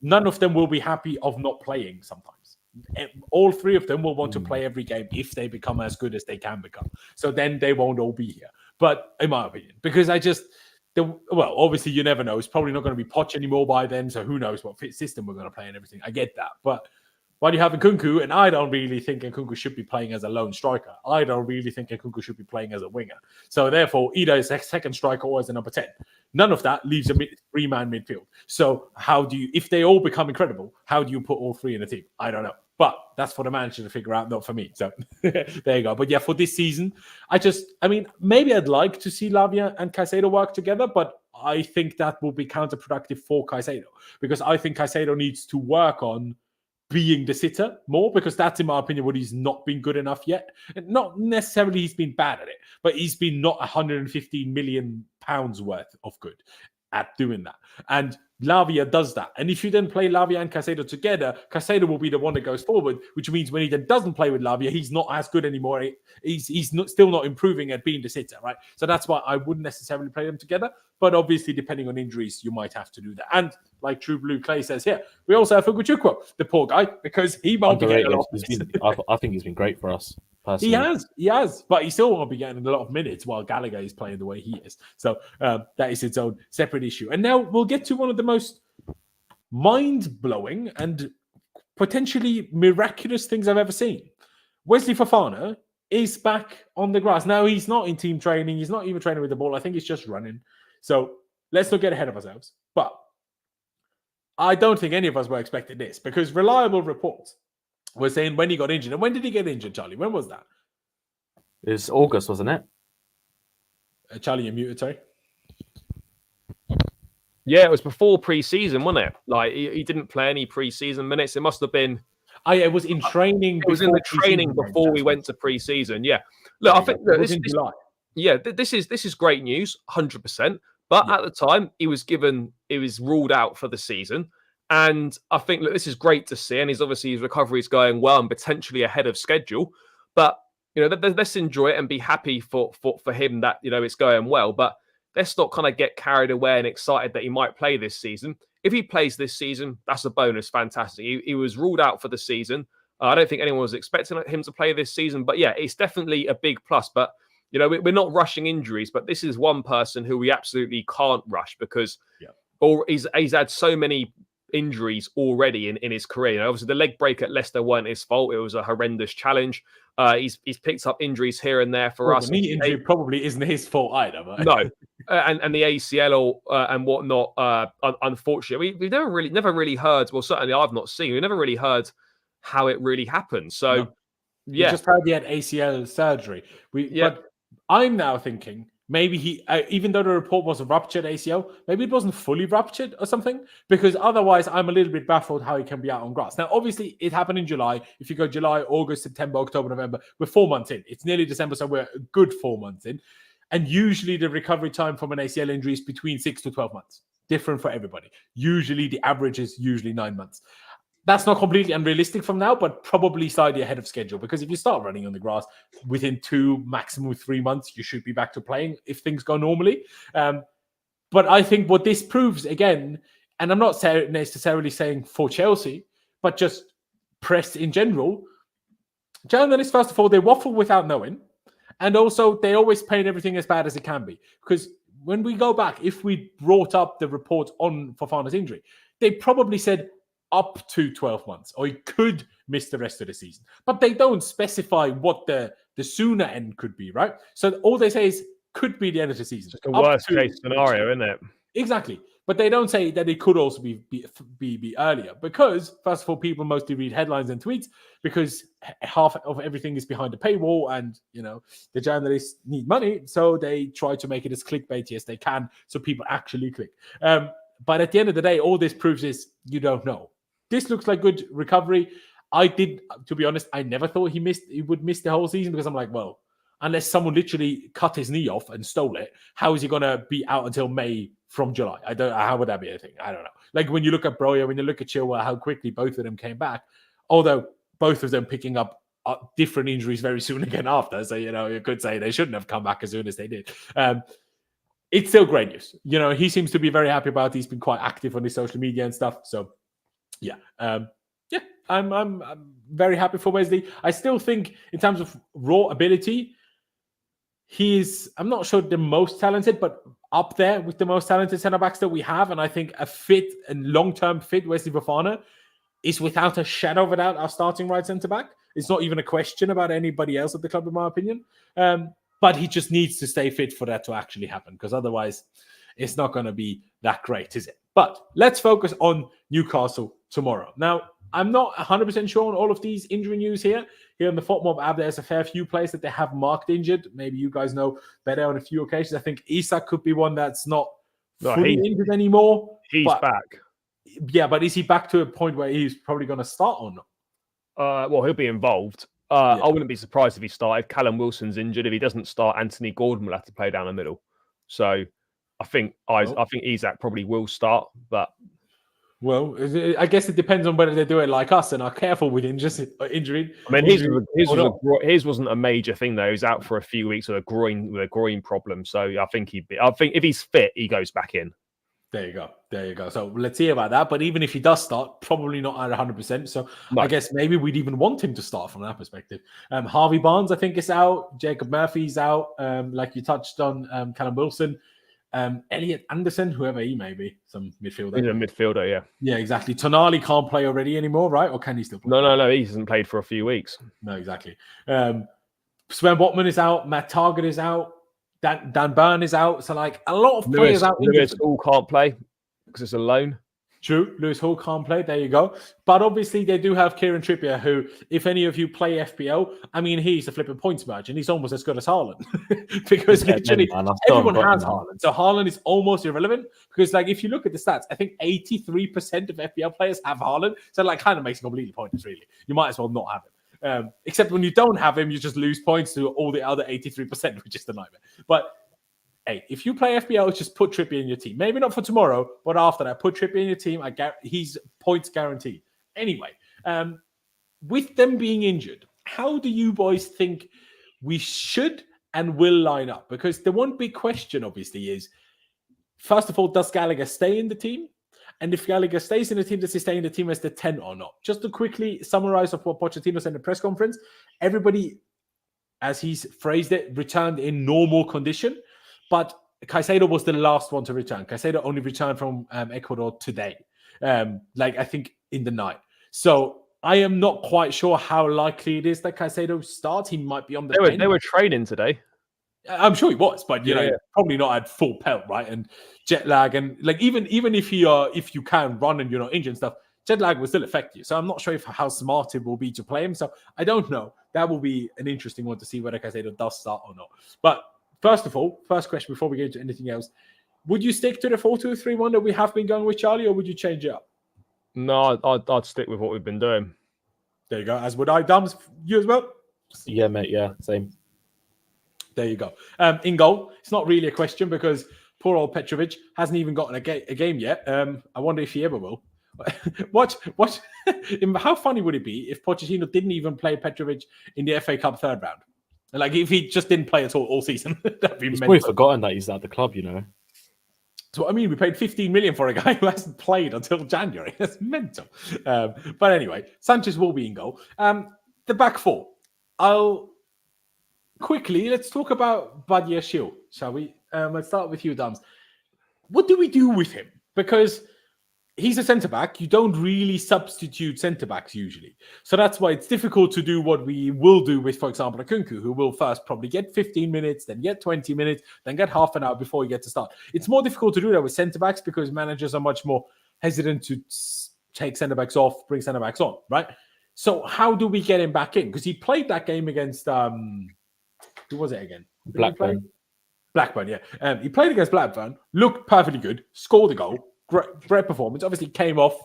none of them will be happy of not playing sometimes. All three of them will want to play every game if they become as good as they can become. So then they won't all be here. But in my opinion, because obviously you never know. It's probably not going to be Poch anymore by then. So who knows what system we're going to play and everything. I get that. But while you have Nkunku, and I don't really think Nkunku should be playing as a lone striker. I don't really think Nkunku should be playing as a winger. So therefore, either as a second striker or as a number 10. None of that leaves a three-man midfield. So how do you, if they all become incredible, how do you put all three in a team? I don't know. But that's for the manager to figure out, not for me. So there you go. But yeah, for this season, maybe I'd like to see Lavia and Caicedo work together, but I think that will be counterproductive for Caicedo, because I think Caicedo needs to work on being the sitter more, because that's, in my opinion, what he's not been good enough yet. And not necessarily he's been bad at it, but he's been not 115 million pounds worth of good at doing that. And Lavia does that. And if you then play Lavia and Caicedo together, Caicedo will be the one that goes forward, which means when he then doesn't play with Lavia, he's not as good anymore. He's still not improving at being the sitter, right? So that's why I wouldn't necessarily play them together. But obviously, depending on injuries, you might have to do that. And like True Blue Clay says here, we also have Fukuchukwu, the poor guy, because he won't be getting a lot of minutes. I think he's been great for us. Personally. He has, but he still won't be getting a lot of minutes while Gallagher is playing the way he is. So that is its own separate issue. And now we'll get to one of the most mind-blowing and potentially miraculous things I've ever seen. Wesley Fofana is back on the grass. Now, he's not in team training. He's not even training with the ball. I think he's just running. So let's not get ahead of ourselves. But I don't think any of us were expecting this, because reliable reports were saying when he got injured. And when did he get injured, Charlie? When was that? It's August, wasn't it? Charlie, you're muted, sorry. Yeah, it was before pre-season, wasn't it? Like, he didn't play any pre-season minutes. It must have been... it was in training. It was in the training before we went to pre-season, yeah. Look, I think this is July. Yeah, this is great news, 100%. But at the time, he was ruled out for the season. And I think, look, this is great to see. And his recovery is going well and potentially ahead of schedule. But, let's enjoy it and be happy for him that, it's going well. But let's not kind of get carried away and excited that he might play this season. If he plays this season, that's a bonus. Fantastic. He was ruled out for the season. I don't think anyone was expecting him to play this season. But yeah, it's definitely a big plus. But, we're not rushing injuries. But this is one person who we absolutely can't rush, because he's had so many injuries already in his career. Obviously, the leg break at Leicester weren't his fault. It was a horrendous challenge. He's picked up injuries here and there for us. The knee injury probably isn't his fault either. But... No, and the ACL and whatnot. Unfortunately, we've never really heard. Well, certainly I've not seen. We never really heard how it really happened. So, We just heard he had ACL surgery. But I'm now thinking maybe he, even though the report was a ruptured ACL, maybe it wasn't fully ruptured or something, because otherwise I'm a little bit baffled how he can be out on grass. Now, obviously, it happened in July. If you go July, August, September, October, November, we're 4 months in. It's nearly December, so we're a good 4 months in. And usually the recovery time from an ACL injury is between 6 to 12 months. Different for everybody. Usually the average is 9 months. That's not completely unrealistic from now, but probably slightly ahead of schedule, because if you start running on the grass within 2, maximum 3 months, you should be back to playing if things go normally. But I think what this proves again, and I'm not necessarily saying for Chelsea, but just press in general, journalists, first of all, they waffle without knowing. And also, they always paint everything as bad as it can be. Because when we go back, if we brought up the report on Fofana's injury, they probably said up to 12 months, or he could miss the rest of the season. But they don't specify what the sooner end could be, right? So all they say is could be the end of the season. Just a worst case scenario, isn't it? Exactly. But they don't say that it could also be earlier because, first of all, people mostly read headlines and tweets because half of everything is behind the paywall and, the journalists need money. So they try to make it as clickbaity as they can so people actually click. But at the end of the day, all this proves is you don't know. This looks like good recovery. To be honest, I never thought he would miss the whole season because I'm like, well, unless someone literally cut his knee off and stole it, how is he going to be out until May from July? How would that be a thing? I don't know. Like when you look at Broja, when you look at Chilwell, how quickly both of them came back, although both of them picking up different injuries very soon again after. So, you could say they shouldn't have come back as soon as they did. It's still great news. He seems to be very happy about it. He's been quite active on his social media and stuff. So, yeah. I'm very happy for Wesley. I still think in terms of raw ability, I'm not sure the most talented, but up there with the most talented centre-backs that we have. And I think a fit and long-term fit Wesley Fofana is without a shadow of a doubt our starting right centre-back. It's not even a question about anybody else at the club, in my opinion. But he just needs to stay fit for that to actually happen, because otherwise it's not going to be that great, is it? But let's focus on Newcastle tomorrow. Now, I'm not 100% sure on all of these injury news here. Here on the FotMob app, there's a fair few players that they have marked injured. Maybe you guys know better on a few occasions. I think Isak could be one that's not fully injured anymore. He's back. Yeah, but is he back to a point where he's probably going to start or not? Well, he'll be involved. I wouldn't be surprised if he started. Callum Wilson's injured. If he doesn't start, Anthony Gordon will have to play down the middle. So I think Isak probably will start, but... Well, I guess it depends on whether they do it like us and are careful with injury. I mean, his wasn't a major thing though. He was out for a few weeks with a groin problem. So I think if he's fit, he goes back in. There you go. So let's see about that. But even if he does start, probably not at 100%. So no. I guess maybe we'd even want him to start from that perspective. Harvey Barnes, I think, is out. Jacob Murphy's out. Like you touched on, Callum Wilson. Elliot Anderson, whoever he may be, some midfielder. He's a midfielder, yeah. Yeah, exactly. Tonali can't play already anymore, right? Or can he still play? No, he hasn't played for a few weeks. No, exactly. Sven Botman is out. Matt Targett is out. Dan Burn is out. So, like, a lot of players out. Lewis Hall can't play because it's a loan. True. Lewis Hall can't play. There you go. But obviously, they do have Kieran Trippier, who, if any of you play FPL, I mean, he's a flipping points merchant. He's almost as good as Haaland. Because literally, everyone has Haaland. So Haaland is almost irrelevant. Because, like, if you look at the stats, I think 83% of FPL players have Haaland. So, like, kind of makes it completely pointless, really. You might as well not have him. Except when you don't have him, you just lose points to all the other 83%, which is the nightmare. But hey, if you play FPL, just put Trippier in your team. Maybe not for tomorrow, but after that, put Trippier in your team. He's points guaranteed. Anyway, with them being injured, how do you boys think we should and will line up? Because the one big question, obviously, is, first of all, does Gallagher stay in the team? And if Gallagher stays in the team, does he stay in the team as the 10 or not? Just to quickly summarize of what Pochettino said in the press conference, everybody, as he's phrased it, returned in normal condition. But Caicedo was the last one to return. Caicedo only returned from Ecuador today, I think in the night. So I am not quite sure how likely it is that Caicedo starts. He might be on the bench. They were training today. I'm sure he was, but probably not at full pelt, right? And jet lag, and like even if you can run and you're not injured and stuff, jet lag will still affect you. So I'm not sure how smart it will be to play him. So I don't know. That will be an interesting one to see whether Caicedo does start or not. But first of all, first question before we get into anything else, would you stick to the 4-2-3-1 that we have been going with, Charlie, or would you change it up? No, I'd stick with what we've been doing. There you go. As would I. Dums, you as well? Yeah, mate. Yeah, same. There you go. In goal, it's not really a question because poor old Petrovic hasn't even gotten a game yet. I wonder if he ever will. How funny would it be if Pochettino didn't even play Petrovic in the FA Cup third round? Like, if he just didn't play at all season, that'd be mental. Probably forgotten that he's at the club, you know. So, I mean, we paid 15 million for a guy who hasn't played until January. That's mental. But anyway, Sanchez will be in goal. The back four. Let's talk about Badiashile, shall we? Let's start with you, Dams. What do we do with him? Because he's a centre-back. You don't really substitute centre-backs usually. So that's why it's difficult to do what we will do with, for example, Nkunku, who will first probably get 15 minutes, then get 20 minutes, then get half an hour before you get to start. It's more difficult to do that with centre-backs because managers are much more hesitant to take centre-backs off, bring centre-backs on, right? So how do we get him back in? Because he played that game against, who was it again? Blackburn. Blackburn, yeah. He played against Blackburn, looked perfectly good, scored a goal. Great performance. Obviously came off,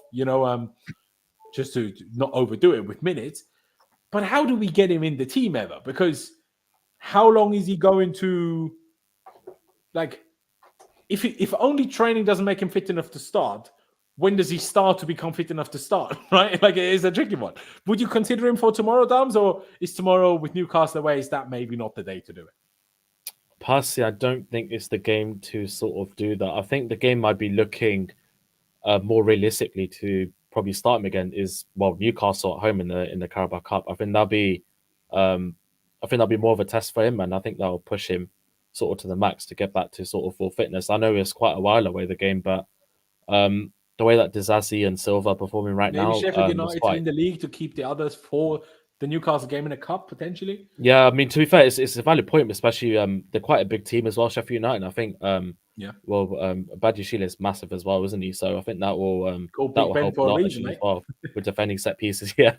just to not overdo it with minutes. But how do we get him in the team ever? Because how long is he going to, if only training doesn't make him fit enough to start, when does he start to become fit enough to start, right? It is a tricky one. Would you consider him for tomorrow, Dams, or is tomorrow with Newcastle away, is that maybe not the day to do it? Personally, I don't think it's the game to sort of do that. I think the game might be looking more realistically to probably start him again is Newcastle at home in the Carabao Cup. I think that'll be more of a test for him, and I think that'll push him sort of to the max to get back to sort of full fitness. I know it's quite a while away the game, but the way that Disasi and Silva are performing right now, Sheffield United in the league to keep the others for the Newcastle game in a cup potentially. Yeah, I mean, to be fair, it's a valid point, especially they're quite a big team as well, Sheffield United. I think Badiashile is massive as well, isn't he? So I think that will help a lot as well with defending set pieces. Yeah,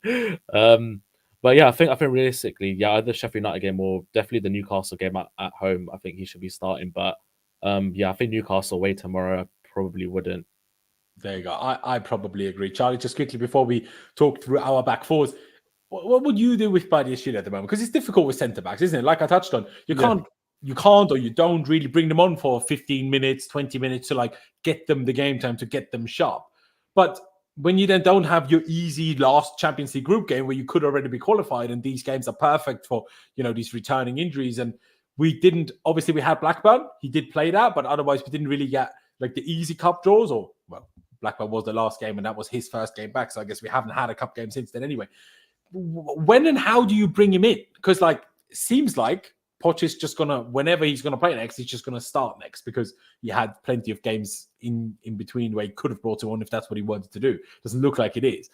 but yeah, I think realistically, either Sheffield United game or definitely the Newcastle game at home. I think he should be starting, but I think Newcastle away tomorrow I probably wouldn't. There you go. I probably agree, Charlie. Just quickly before we talk through our back fours. What would you do with Badiashile at the moment? Because it's difficult with centre-backs, isn't it? Like I touched on, you can't or you don't really bring them on for 15 minutes, 20 minutes to get them the game time, to get them sharp. But when you then don't have your easy last Champions League group game where you could already be qualified, and these games are perfect for, these returning injuries. And we had Blackburn. He did play that, but otherwise we didn't really get the easy cup draws Blackburn was the last game and that was his first game back. So I guess we haven't had a cup game since then anyway. When and how do you bring him in? Because it seems like Poch is just whenever he's gonna play next, he's just gonna start next because he had plenty of games in between where he could have brought him on if that's what he wanted to do. Doesn't look like it is.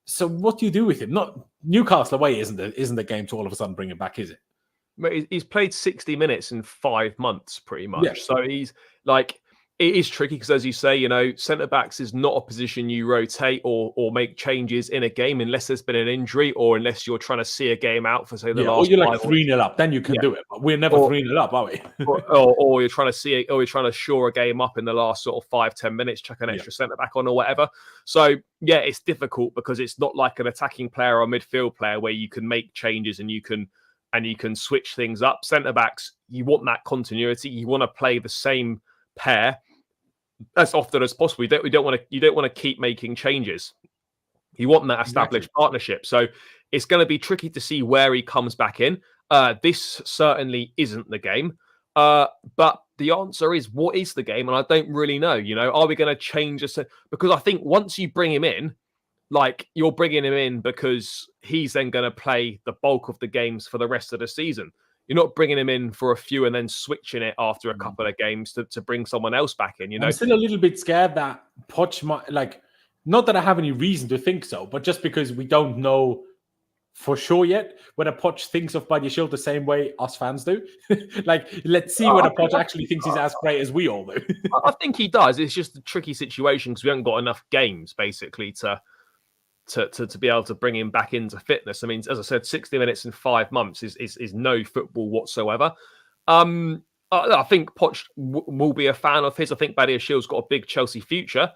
So what do you do with him? Not Newcastle away isn't the game to all of a sudden bring him back, is it? He's played 60 minutes in 5 months, pretty much. Yeah. So he's it is tricky because, as you say, centre backs is not a position you rotate or make changes in a game unless there's been an injury or unless you're trying to see a game out for the last. Or you're 3-0 up, then you can do it. But we're never 3-0 up, are we? or you're trying to you're trying to shore a game up in the last sort of 5-10 minutes, chuck an extra centre back on or whatever. So it's difficult because it's not like an attacking player or midfield player where you can make changes and you can switch things up. Centre backs, you want that continuity. You want to play the same pair as often as possible. You don't want to keep making changes. You want that established partnership. So it's going to be tricky to see where he comes back in. This certainly isn't the game. But the answer is, what is the game? And I don't really know. Are we going to change because I think once you bring him in, you're bringing him in because he's then going to play the bulk of the games for the rest of the season. You're not bringing him in for a few and then switching it after a couple of games to bring someone else back in. I'm still a little bit scared that Poch might, not that I have any reason to think so, but just because we don't know for sure yet whether Poch thinks of Badiashile the same way us fans do. Let's see whether Poch actually thinks he's as great as we all do. I think he does. It's just a tricky situation because we haven't got enough games basically to be able to bring him back into fitness. I mean, as I said, 60 minutes in 5 months is no football whatsoever. I think Poch will be a fan of his. I think Badiashile's got a big Chelsea future.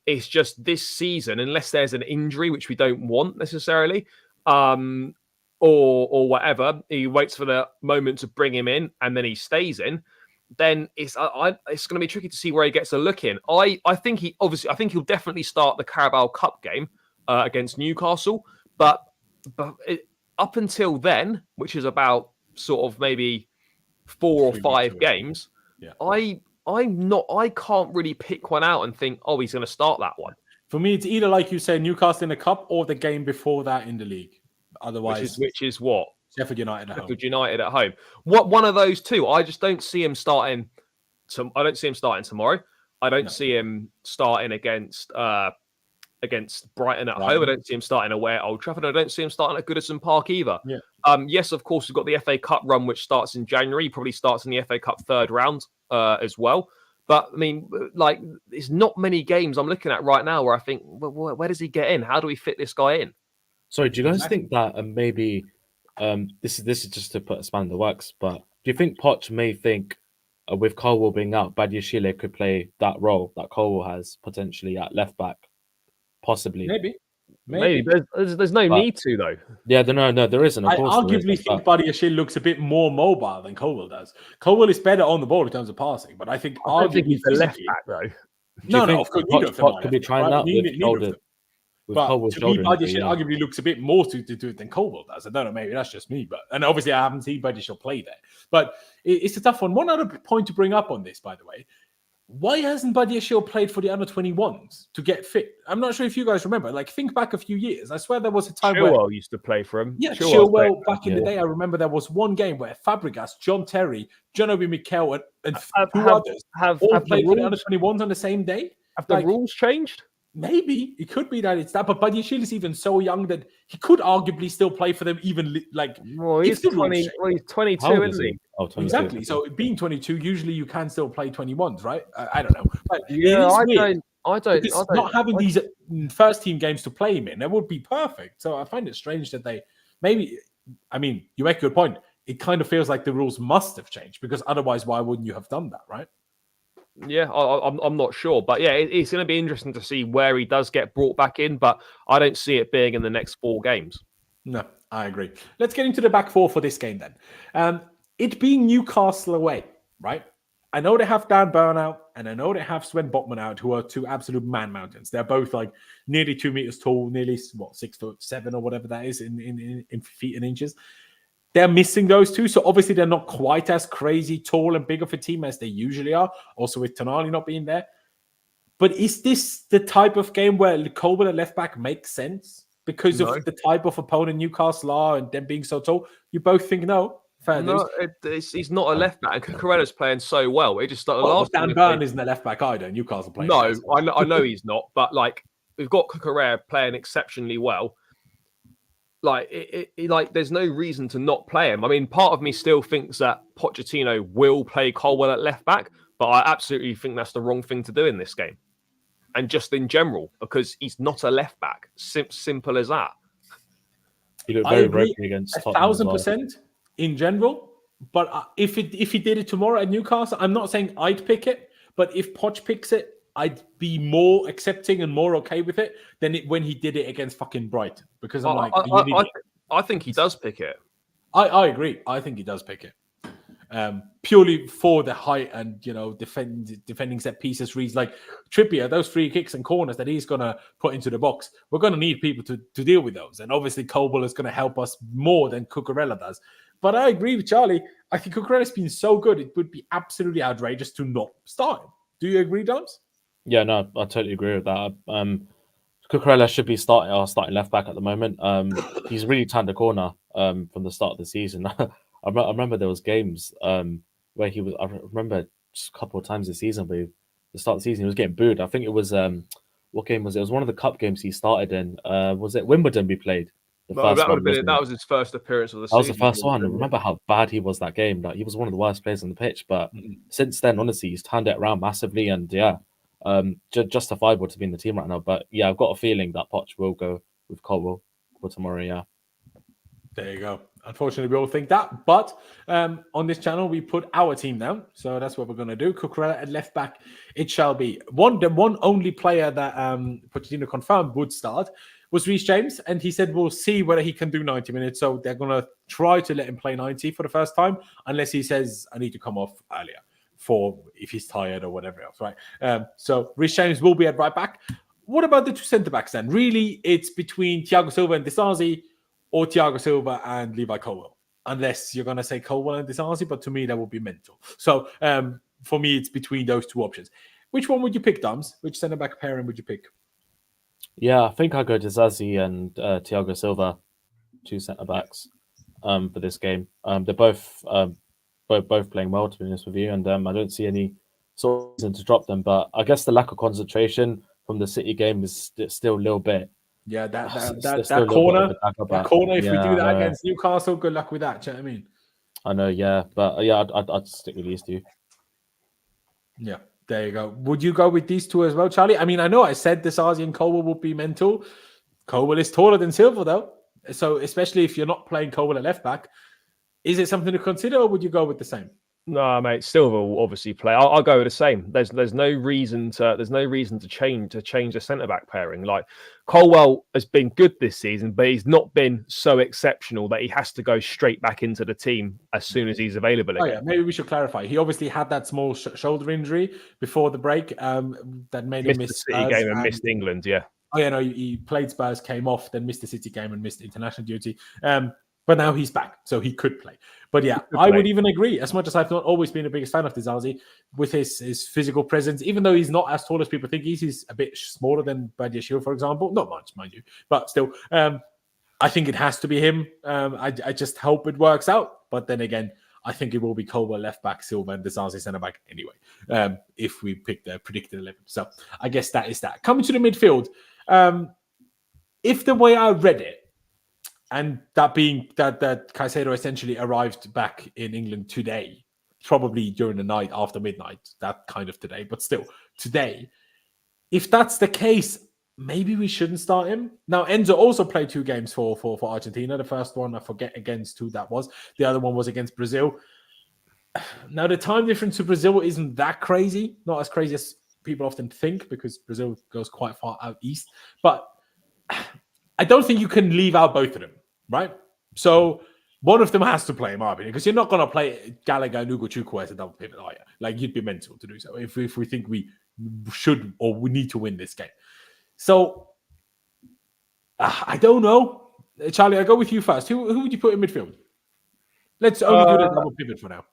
It's just this season, unless there's an injury, which we don't want necessarily, or whatever, he waits for the moment to bring him in and then he stays in, then it's going to be tricky to see where he gets a look in. I think he'll definitely start the Carabao Cup game against Newcastle, but up until then, which is about sort of maybe 4 or 5 games, I can't really pick one out and think, he's going to start that one. For me, it's either like you say, Newcastle in the cup or the game before that in the league. Otherwise, which is what? Sheffield United at home. Sheffield United at home. One of those two. I just don't see him starting. I don't see him starting tomorrow. I don't see him starting against Brighton at home. I don't see him starting away at Old Trafford. I don't see him starting at Goodison Park either. Yeah. Yes, of course, we've got the FA Cup run, which starts in January. He probably starts in the FA Cup third round as well. But, I mean, like, there's not many games I'm looking at right now where I think, well, where does he get in? How do we fit this guy in? Sorry, do you guys think that maybe this is just to put a span in the works, but do you think Poch may think with Colwell being out, Badiashile could play that role that Colwell has potentially at left back? Possibly. Maybe. There's no need to, though. Yeah, no, there isn't. I arguably think Badiashile looks a bit more mobile than Colwell does. Colwell is better on the ball in terms of passing, but I think I think he's the left back, though. No, of course, Poch could be trying that with shoulder. But to me, Badiashile arguably looks a bit more suited to it than Colwell does. I don't know, maybe that's just me, and obviously I haven't seen Badiashile play there. But it's a tough one. One other point to bring up on this, by the way. Why hasn't Badiashile played for the under-21s to get fit? I'm not sure if you guys remember. Like, think back a few years. I swear there was a time Chilwell used to play for him. Yeah, Chilwell back in the day. I remember there was one game where Fabregas, John Terry, John Obi Mikel, and two others all played for the under-21s on the same day. Have the rules changed? Maybe it could be that it's that, but Badiashile is even so young that he could arguably still play for them. Well, he's 20. Well, he's 22, isn't he? Oh, 22. Exactly. So being 22, usually you can still play 21s, right? I don't know. But I don't. Not having these first team games to play him in, that would be perfect. So I find it strange that they maybe. I mean, you make a good point. It kind of feels like the rules must have changed because otherwise, why wouldn't you have done that, right? Yeah, I'm not sure, but yeah, it's going to be interesting to see where he does get brought back in, but I don't see it being in the next 4 games. No, I agree. Let's get into the back 4 for this game then. It being Newcastle away, right? I know they have Dan Burn out, and I know they have Sven Botman out, who are 2 absolute man mountains. They're both like nearly 2 meters tall, nearly 6'7" or whatever that is in feet and inches. They're missing those 2, so obviously they're not quite as crazy, tall, and big of a team as they usually are. Also with Tonali not being there. But is this the type of game where Colwell at left back makes sense because of the type of opponent Newcastle are and them being so tall? You both think no? He's not a left back. Cucurella's playing so well. It just started last. Dan Burn isn't a left back either. Newcastle playing. No, I know he's not. But like we've got Cucurella playing exceptionally well. Like there's no reason to not play him. I mean, part of me still thinks that Pochettino will play Colwell at left back, but I absolutely think that's the wrong thing to do in this game, and just in general because he's not a left back. Simple as that. He looked very broken against Tottenham 1,000% in general. But if he did it tomorrow at Newcastle, I'm not saying I'd pick it, but if Poch picks it, I'd be more accepting and more okay with it than when he did it against fucking Brighton. Because I'm I think he does pick it. I agree. I think he does pick it. Purely for the height and, defending set pieces. Reads like Trippier, those free kicks and corners that he's going to put into the box. We're going to need people to deal with those. And obviously Colwell is going to help us more than Cucurella does. But I agree with Charlie. I think Cucurella's been so good, it would be absolutely outrageous to not start him. Do you agree, Dubs? Yeah, no, I totally agree with that. Cucurella should be starting left back at the moment. He's really turned the corner from the start of the season. I remember there was games where he was. I remember just a couple of times this season, but the start of the season he was getting booed. I think it was what game was it? It was one of the cup games he started in. Was it Wimbledon we played? That was his first appearance of the season. That was the first one. I remember how bad he was that game. Like he was one of the worst players on the pitch. But since then, honestly, he's turned it around massively, and justifiable to be in the team right now. But yeah, I've got a feeling that Poch will go with Colwell for tomorrow. Yeah, there you go. Unfortunately, we all think that, but on this channel we put our team down, so that's what we're going to do. Cucurella at left back, it shall be. The one only player that Pochettino confirmed would start was Reece James, and he said we'll see whether he can do 90 minutes. So they're going to try to let him play 90 for the first time, unless he says I need to come off earlier for if he's tired or whatever else, right? So Reece James will be at right back. What about the 2 centre backs then? Really, it's between Thiago Silva and Disasi, or Thiago Silva and Levi Colwell, unless you're going to say Colwell and Disasi, but to me, that would be mental. So for me, it's between those 2 options. Which one would you pick, Dums? Which centre-back pairing would you pick? Yeah, I think I'll go Disasi and Thiago Silva, 2 centre-backs for this game. They're both playing well, to be honest with you, and I don't see any sort of reason to drop them. But I guess the lack of concentration from the City game is still a little bit. Yeah, that still a little corner, bit of a dagger, that but corner. If we do I that know. against Newcastle, good luck with that. Do you know what I mean? I know, yeah, but yeah, I'd stick with these two. Yeah, there you go. Would you go with these two as well, Charlie? I mean, I know I said Disasi and Colwell would be mental. Colwell is taller than Silva, though. So especially if you're not playing Colwell at left back, is it something to consider, or would you go with the same? No, mate. Silva will obviously play. I'll go with the same. There's no reason to change the centre back pairing. Like Colwell has been good this season, but he's not been so exceptional that he has to go straight back into the team as soon as he's available again. Oh yeah, maybe we should clarify. He obviously had that small shoulder injury before the break that made him miss the City game and missed England. Yeah. Oh yeah, no, he played Spurs, came off, then missed the City game and missed international duty. But now he's back, so he could play. But yeah, I would even agree, as much as I've not always been the biggest fan of Disasi, with his physical presence, even though he's not as tall as people think he's a bit smaller than Badiashile, for example. Not much, mind you, but still, I think it has to be him. I just hope it works out. But then again, I think it will be Colwell left back, Silva and Disasi centre back anyway, if we pick the predicted 11. So I guess that is that. Coming to the midfield, if the way I read it, and that being that Caicedo essentially arrived back in England today, probably during the night after midnight, that kind of today, but still today. If that's the case, maybe we shouldn't start him. Now, Enzo also played 2 games for Argentina. The first one, I forget against who that was. The other one was against Brazil. Now, the time difference to Brazil isn't that crazy. Not as crazy as people often think, because Brazil goes quite far out east. But I don't think you can leave out both of them. Right, so one of them has to play, in my opinion, because you're not going to play Gallagher and Nkunku as a double pivot, are you? Like, you'd be mental to do so if we think we should or we need to win this game. So I don't know, Charlie. I go with you first. Who would you put in midfield? Let's only do the double pivot for now.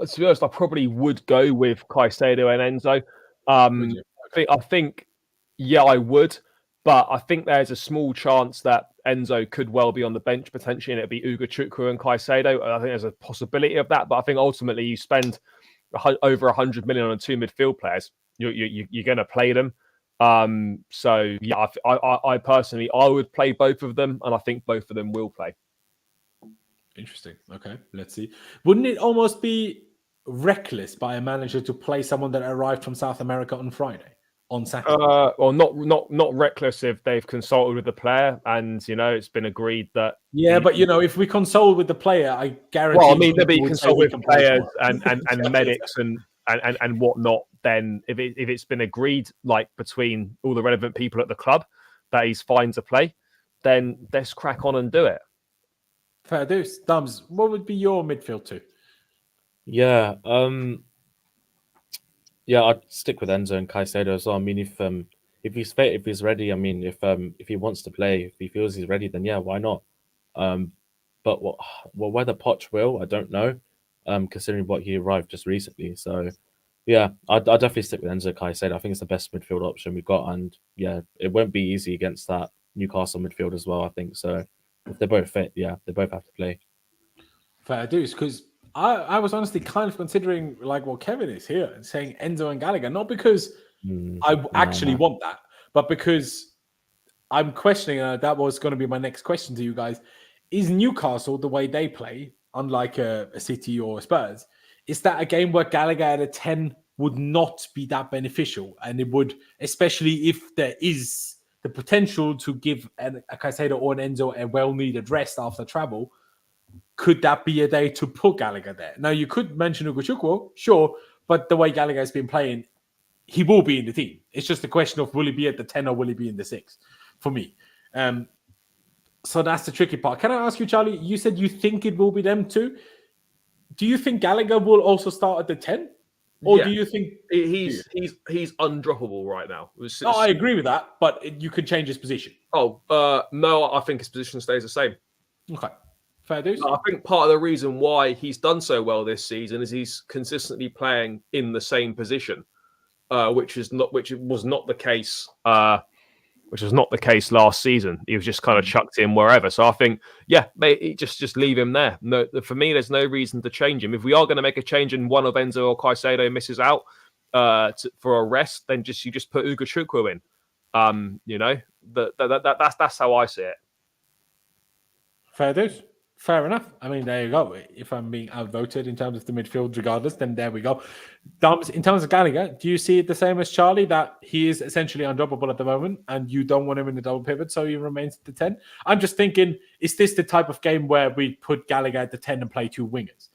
To be honest, I probably would go with Caicedo and Enzo. I think, yeah, I would. But I think there's a small chance that Enzo could well be on the bench potentially, and it'd be Nkunku and Caicedo. I think there's a possibility of that. But I think ultimately you spend over 100 million on 2 midfield players, you're going to play them. So yeah, I personally would play both of them, and I think both of them will play. Interesting. Okay, let's see. Wouldn't it almost be reckless by a manager to play someone that arrived from South America on Friday? On Saturday. Well, not reckless if they've consulted with the player and it's been agreed that. Yeah, but if we consult with the player, I guarantee. Well, I mean, there'll be consult with players and medics and whatnot. Then if it's been agreed between all the relevant people at the club that he's fine to play, then let's crack on and do it. Fair dues. Dums, what would be your midfield two? Yeah. Yeah, I'd stick with Enzo and Caicedo as well. I mean, if he's fit, if he's ready, I mean, if he wants to play, if he feels he's ready, then yeah, why not? But whether Poch will, I don't know. Considering what he arrived just recently, so yeah, I'd definitely stick with Enzo Caicedo. I think it's the best midfield option we've got, and yeah, it won't be easy against that Newcastle midfield as well. I think so. If they're both fit, yeah, they both have to play. Fair dues, because I was honestly kind of considering what Kevin is here and saying Enzo and Gallagher, not because I actually want that, but because I'm questioning, that was going to be my next question to you guys. Is Newcastle, the way they play, unlike a City or a Spurs, is that a game where Gallagher at a 10 would not be that beneficial? And it would, especially if there is the potential to give a Caicedo or an Enzo a well-needed rest after travel, could that be a day to put Gallagher there? Now, you could mention Nkunku, sure, but the way Gallagher has been playing, he will be in the team. It's just a question of will he be at the 10 or will he be in the 6 for me. So that's the tricky part. Can I ask you, Charlie, you said you think it will be them too. Do you think Gallagher will also start at the 10? Or do you think he's undroppable right now? I agree with that, but you could change his position. No, I think his position stays the same. Okay. Fair dues. I think part of the reason why he's done so well this season is he's consistently playing in the same position, which was not the case which was not the case last season. He was just kind of chucked in wherever. So I think, yeah, mate, just leave him there. No, for me, there's no reason to change him. If we are going to make a change and one of Enzo or Caicedo misses out for a rest, then you just put Ugo Chukwu in. That's how I see it. Fair dues. Fair enough. I mean, there you go. If I'm being outvoted in terms of the midfield, regardless, then there we go. Dums, in terms of Gallagher, do you see it the same as Charlie, that he is essentially undroppable at the moment and you don't want him in the double pivot, so he remains at the 10? I'm just thinking, is this the type of game where we put Gallagher at the 10 and play two wingers?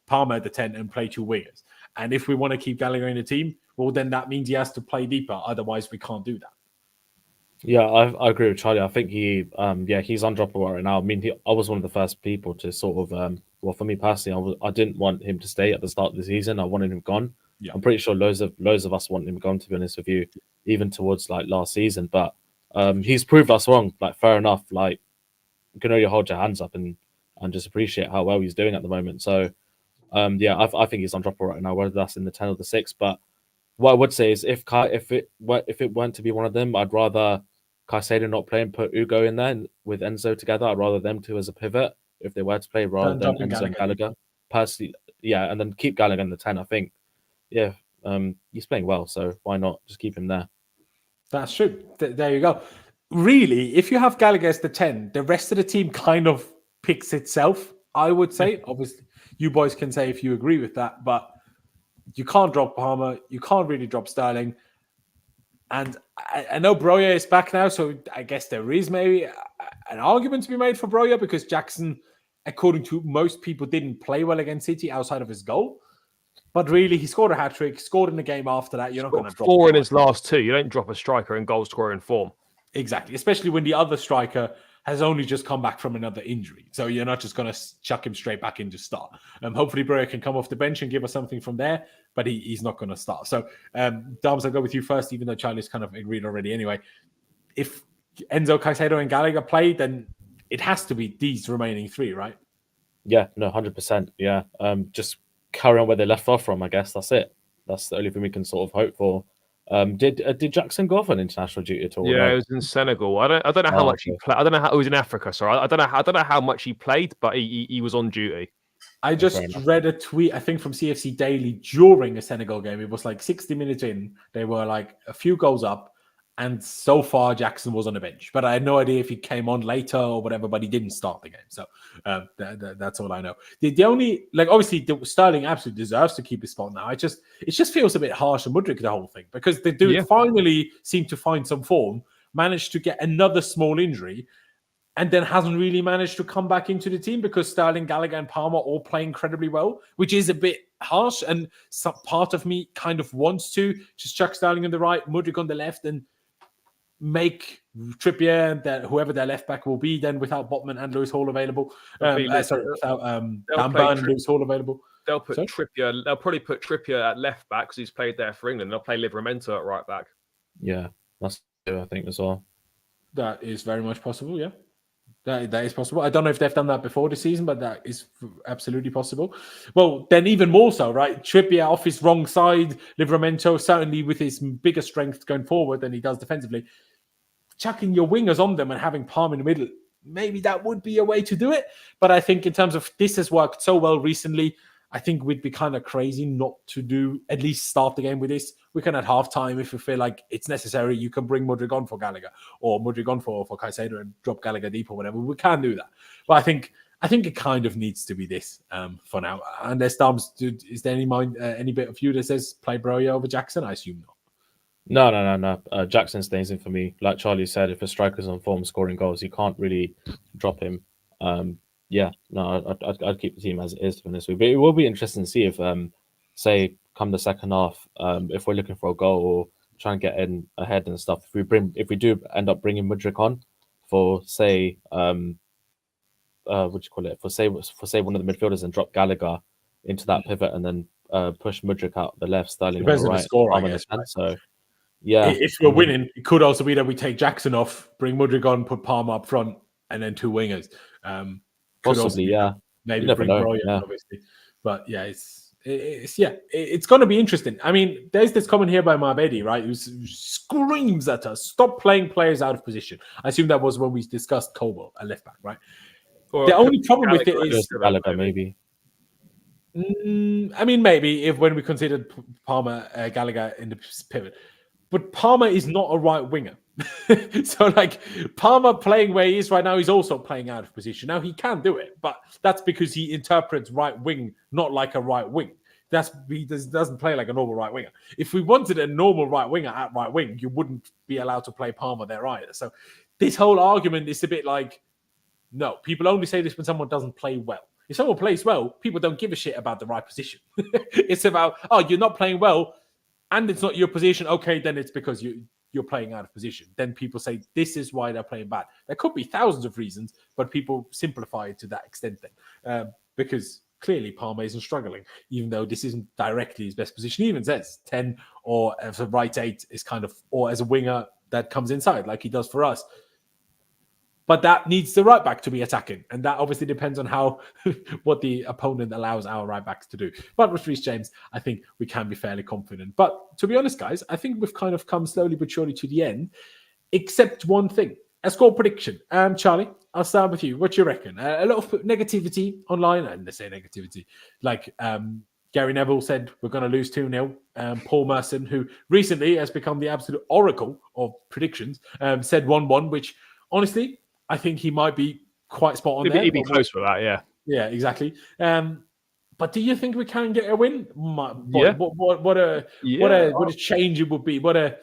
Palmer at the 10 and play two wingers. And if we want to keep Gallagher in the team, well, then that means he has to play deeper. Otherwise, we can't do that. Yeah, I agree with Charlie. I think he's undroppable right now. I mean, I was one of the first people to sort of, for me personally, I didn't want him to stay at the start of the season. I wanted him gone. Yeah. I'm pretty sure loads of us want him gone, to be honest with you, even towards like last season. But he's proved us wrong. Like, fair enough. Like, you can only hold your hands up and just appreciate how well he's doing at the moment. So, I think he's undroppable right now, whether that's in the 10 or the 6. But what I would say is, if it weren't to be one of them, I'd rather Caicedo not play and put Ugo in there with Enzo together. I'd rather them two as a pivot if they were to play, rather than Enzo and Gallagher. Personally, yeah, and then keep Gallagher in the 10. I think, yeah, he's playing well, so why not just keep him there? That's true. There you go. Really, if you have Gallagher as the 10, the rest of the team kind of picks itself, I would say. Obviously, you boys can say if you agree with that, but you can't drop Palmer. You can't really drop Sterling. And I know Broja is back now, so I guess there is maybe an argument to be made for Broja, because Jackson, according to most people, didn't play well against City outside of his goal. But really, he scored a hat-trick, scored in the game after that. You're not going to drop 4 in his last 2. You don't drop a striker in goal scoring form. Exactly, especially when the other striker has only just come back from another injury. So you're not just going to chuck him straight back in to start. Hopefully, Broja can come off the bench and give us something from there, but he's not going to start. So, Dams, I'll go with you first, even though Charlie's kind of agreed already anyway. If Enzo, Caicedo, and Gallagher play, then it has to be these remaining 3, right? Yeah, no, 100%. Yeah, just carry on where they left off from, I guess. That's it. That's the only thing we can sort of hope for. Did Jackson go off on international duty at all? Yeah, no? He was in Senegal. I don't know how much he played. I don't know how he was in Africa. Sorry, I don't know how much he played, but he was on duty. I just read a tweet, I think from CFC Daily, during a Senegal game. It was like 60 minutes in. They were like a few goals up, and so far Jackson was on the bench. But I had no idea if he came on later or whatever, but he didn't start the game. So that's all I know. The only, like, obviously Sterling absolutely deserves to keep his spot now. It just feels a bit harsh on Mudryk, the whole thing, because the dude finally seemed to find some form, managed to get another small injury, and then hasn't really managed to come back into the team, because Sterling, Gallagher, and Palmer all play incredibly well, which is a bit harsh. And some part of me kind of wants to just chuck Sterling on the right, Mudryk on the left, and make Trippier and whoever their left back will be then, without Botman and Lewis Hall available. Without Dan Burn and Lewis Hall available. They'll put Trippier. They'll probably put Trippier at left back because he's played there for England. They'll play Livramento at right back. Yeah, that's good, I think, as well. That is very much possible. Yeah. That is possible. I don't know if they've done that before this season, but that is absolutely possible. Well, then even more so, right? Trippier off his wrong side, Livramento certainly with his bigger strength going forward than he does defensively. Chucking your wingers on them and having Palm in the middle, maybe that would be a way to do it. But I think in terms of this has worked so well recently, I think we'd be kind of crazy not to at least start the game with this. We can at halftime, if we feel like it's necessary, you can bring Mudryk on for Gallagher, or Mudryk on for Caicedo and drop Gallagher deep or whatever. We can do that. But I think it kind of needs to be this for now. Unless Dams, is there any bit of you that says play Broja over Jackson? I assume not. No. Jackson stays in for me. Like Charlie said, if a striker's on form scoring goals, you can't really drop him. I'd keep the team as it is, to be honest with you. But it will be interesting to see if, say, come the second half, if we're looking for a goal or trying to get in ahead and stuff. If we do end up bringing Mudryk on for, say, For say one of the midfielders and drop Gallagher into that pivot and then push Mudryk out the left, Sterling on the right. Score, I guess, right? So. Yeah, if we're winning, it could also be that we take Jackson off, bring Mudryk on, put Palmer up front, and then 2 wingers. Possibly, yeah. Maybe bring Broja, obviously. But yeah, It's going to be interesting. I mean, there's this comment here by Marbedi, right, who screams at us, stop playing players out of position. I assume that was when we discussed Colwell, a left back, right? Or the only problem with it is Gallagher, maybe. I mean, maybe when we considered Palmer, Gallagher in the pivot, but Palmer is not a right winger. So, like, Palmer playing where he is right now, he's also playing out of position. Now, he can do it, but that's because he interprets right wing not like a right wing. He doesn't play like a normal right winger. If we wanted a normal right winger at right wing, you wouldn't be allowed to play Palmer there either. So, this whole argument is a bit like, no, people only say this when someone doesn't play well. If someone plays well, people don't give a shit about the right position. It's about, oh, you're not playing well, and it's not your position. Okay, then it's because you're playing out of position. Then people say this is why they're playing bad. There could be thousands of reasons, but people simplify it to that extent then. Because clearly Palmer isn't struggling, even though this isn't directly his best position. He even says 10 or as a right 8 is kind of, or as a winger that comes inside like he does for us. But that needs the right back to be attacking. And that obviously depends on how what the opponent allows our right backs to do. But with Reece James, I think we can be fairly confident. But to be honest, guys, I think we've kind of come slowly but surely to the end, except one thing. A score prediction. Charlie, I'll start with you. What do you reckon? A lot of negativity online. And they say negativity. Like Gary Neville said, we're going to lose 2-0. Paul Merson, who recently has become the absolute oracle of predictions, said 1-1, which honestly, I think he might be quite spot on there. He'd be close for that, yeah. Yeah, exactly. But do you think we can get a win? Yeah. What a change it would be. What a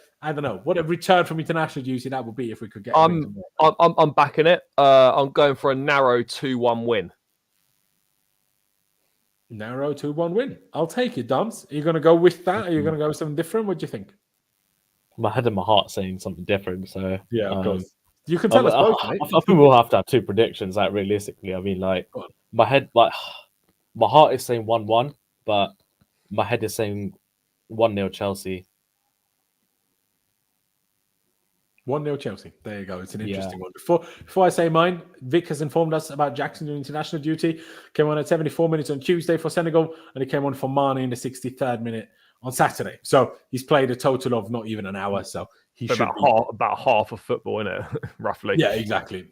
return from international duty that would be if we could get a win. I'm backing it. I'm going for a narrow 2-1 win. Narrow 2-1 win. I'll take it, Dance. Are you going to go with that? Are you going to go with something different? What do you think? My head and my heart saying something different. So yeah, of course. You can tell us both, mate. I think we'll have to have two predictions, like, realistically. I mean, like, my head, like, my heart is saying 1-1, but my head is saying 1-0 Chelsea. 1-0 Chelsea. There you go. It's an interesting one. Before I say mine, Vic has informed us about Jackson doing international duty. Came on at 74 minutes on Tuesday for Senegal, and he came on for Mane in the 63rd minute on Saturday. So he's played a total of not even an hour. So he should about half of football, isn't it? Roughly. Yeah, exactly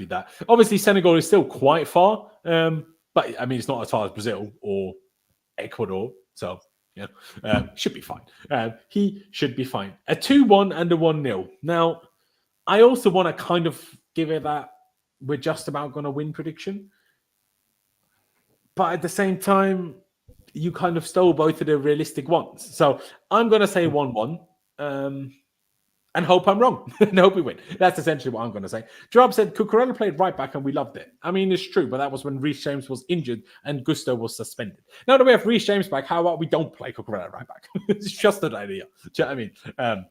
that. Obviously, Senegal is still quite far, but I mean, it's not as far as Brazil or Ecuador. So yeah, should be fine. He should be fine. A 2-1 and a 1-0. Now, I also want to kind of give it that we're just about going to win prediction, but at the same time, you kind of stole both of the realistic ones. So I'm going to say 1-1. And hope I'm wrong. And hope we win. That's essentially what I'm going to say. Joab said, Cucurella played right back and we loved it. I mean, it's true, but that was when Reece James was injured and Gusto was suspended. Now that we have Reece James back, how about we don't play Cucurella right back? It's just an idea. Do you know what I mean?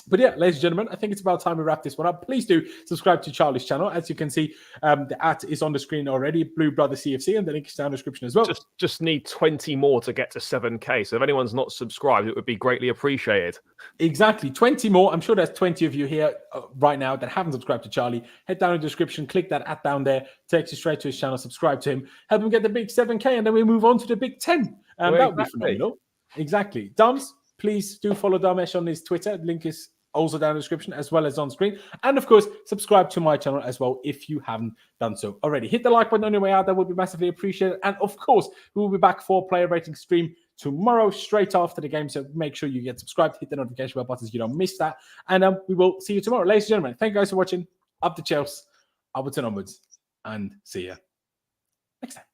But yeah, ladies and gentlemen, I think it's about time we wrap this one up. Please do subscribe to Charlie's channel. As you can see, the @ is on the screen already, Blue Brother CFC, and the link is down in the description as well. Just need 20 more to get to 7K. So if anyone's not subscribed, it would be greatly appreciated. Exactly. 20 more. I'm sure there's 20 of you here right now that haven't subscribed to Charlie. Head down in the description, click that @ down there, takes you straight to his channel, subscribe to him, help him get the big 7K, and then we move on to the big 10. That would be phenomenal. Exactly. Dums, please do follow Damesh on his Twitter. The link is also down in the description as well as on screen. And of course, subscribe to my channel as well if you haven't done so already. Hit the like button on your way out. That would be massively appreciated. And of course, we will be back for player rating stream tomorrow straight after the game. So make sure you get subscribed, hit the notification bell button so you don't miss that. And we will see you tomorrow. Ladies and gentlemen, thank you guys for watching. Up the Chelsea, upwards and onwards. And see you next time.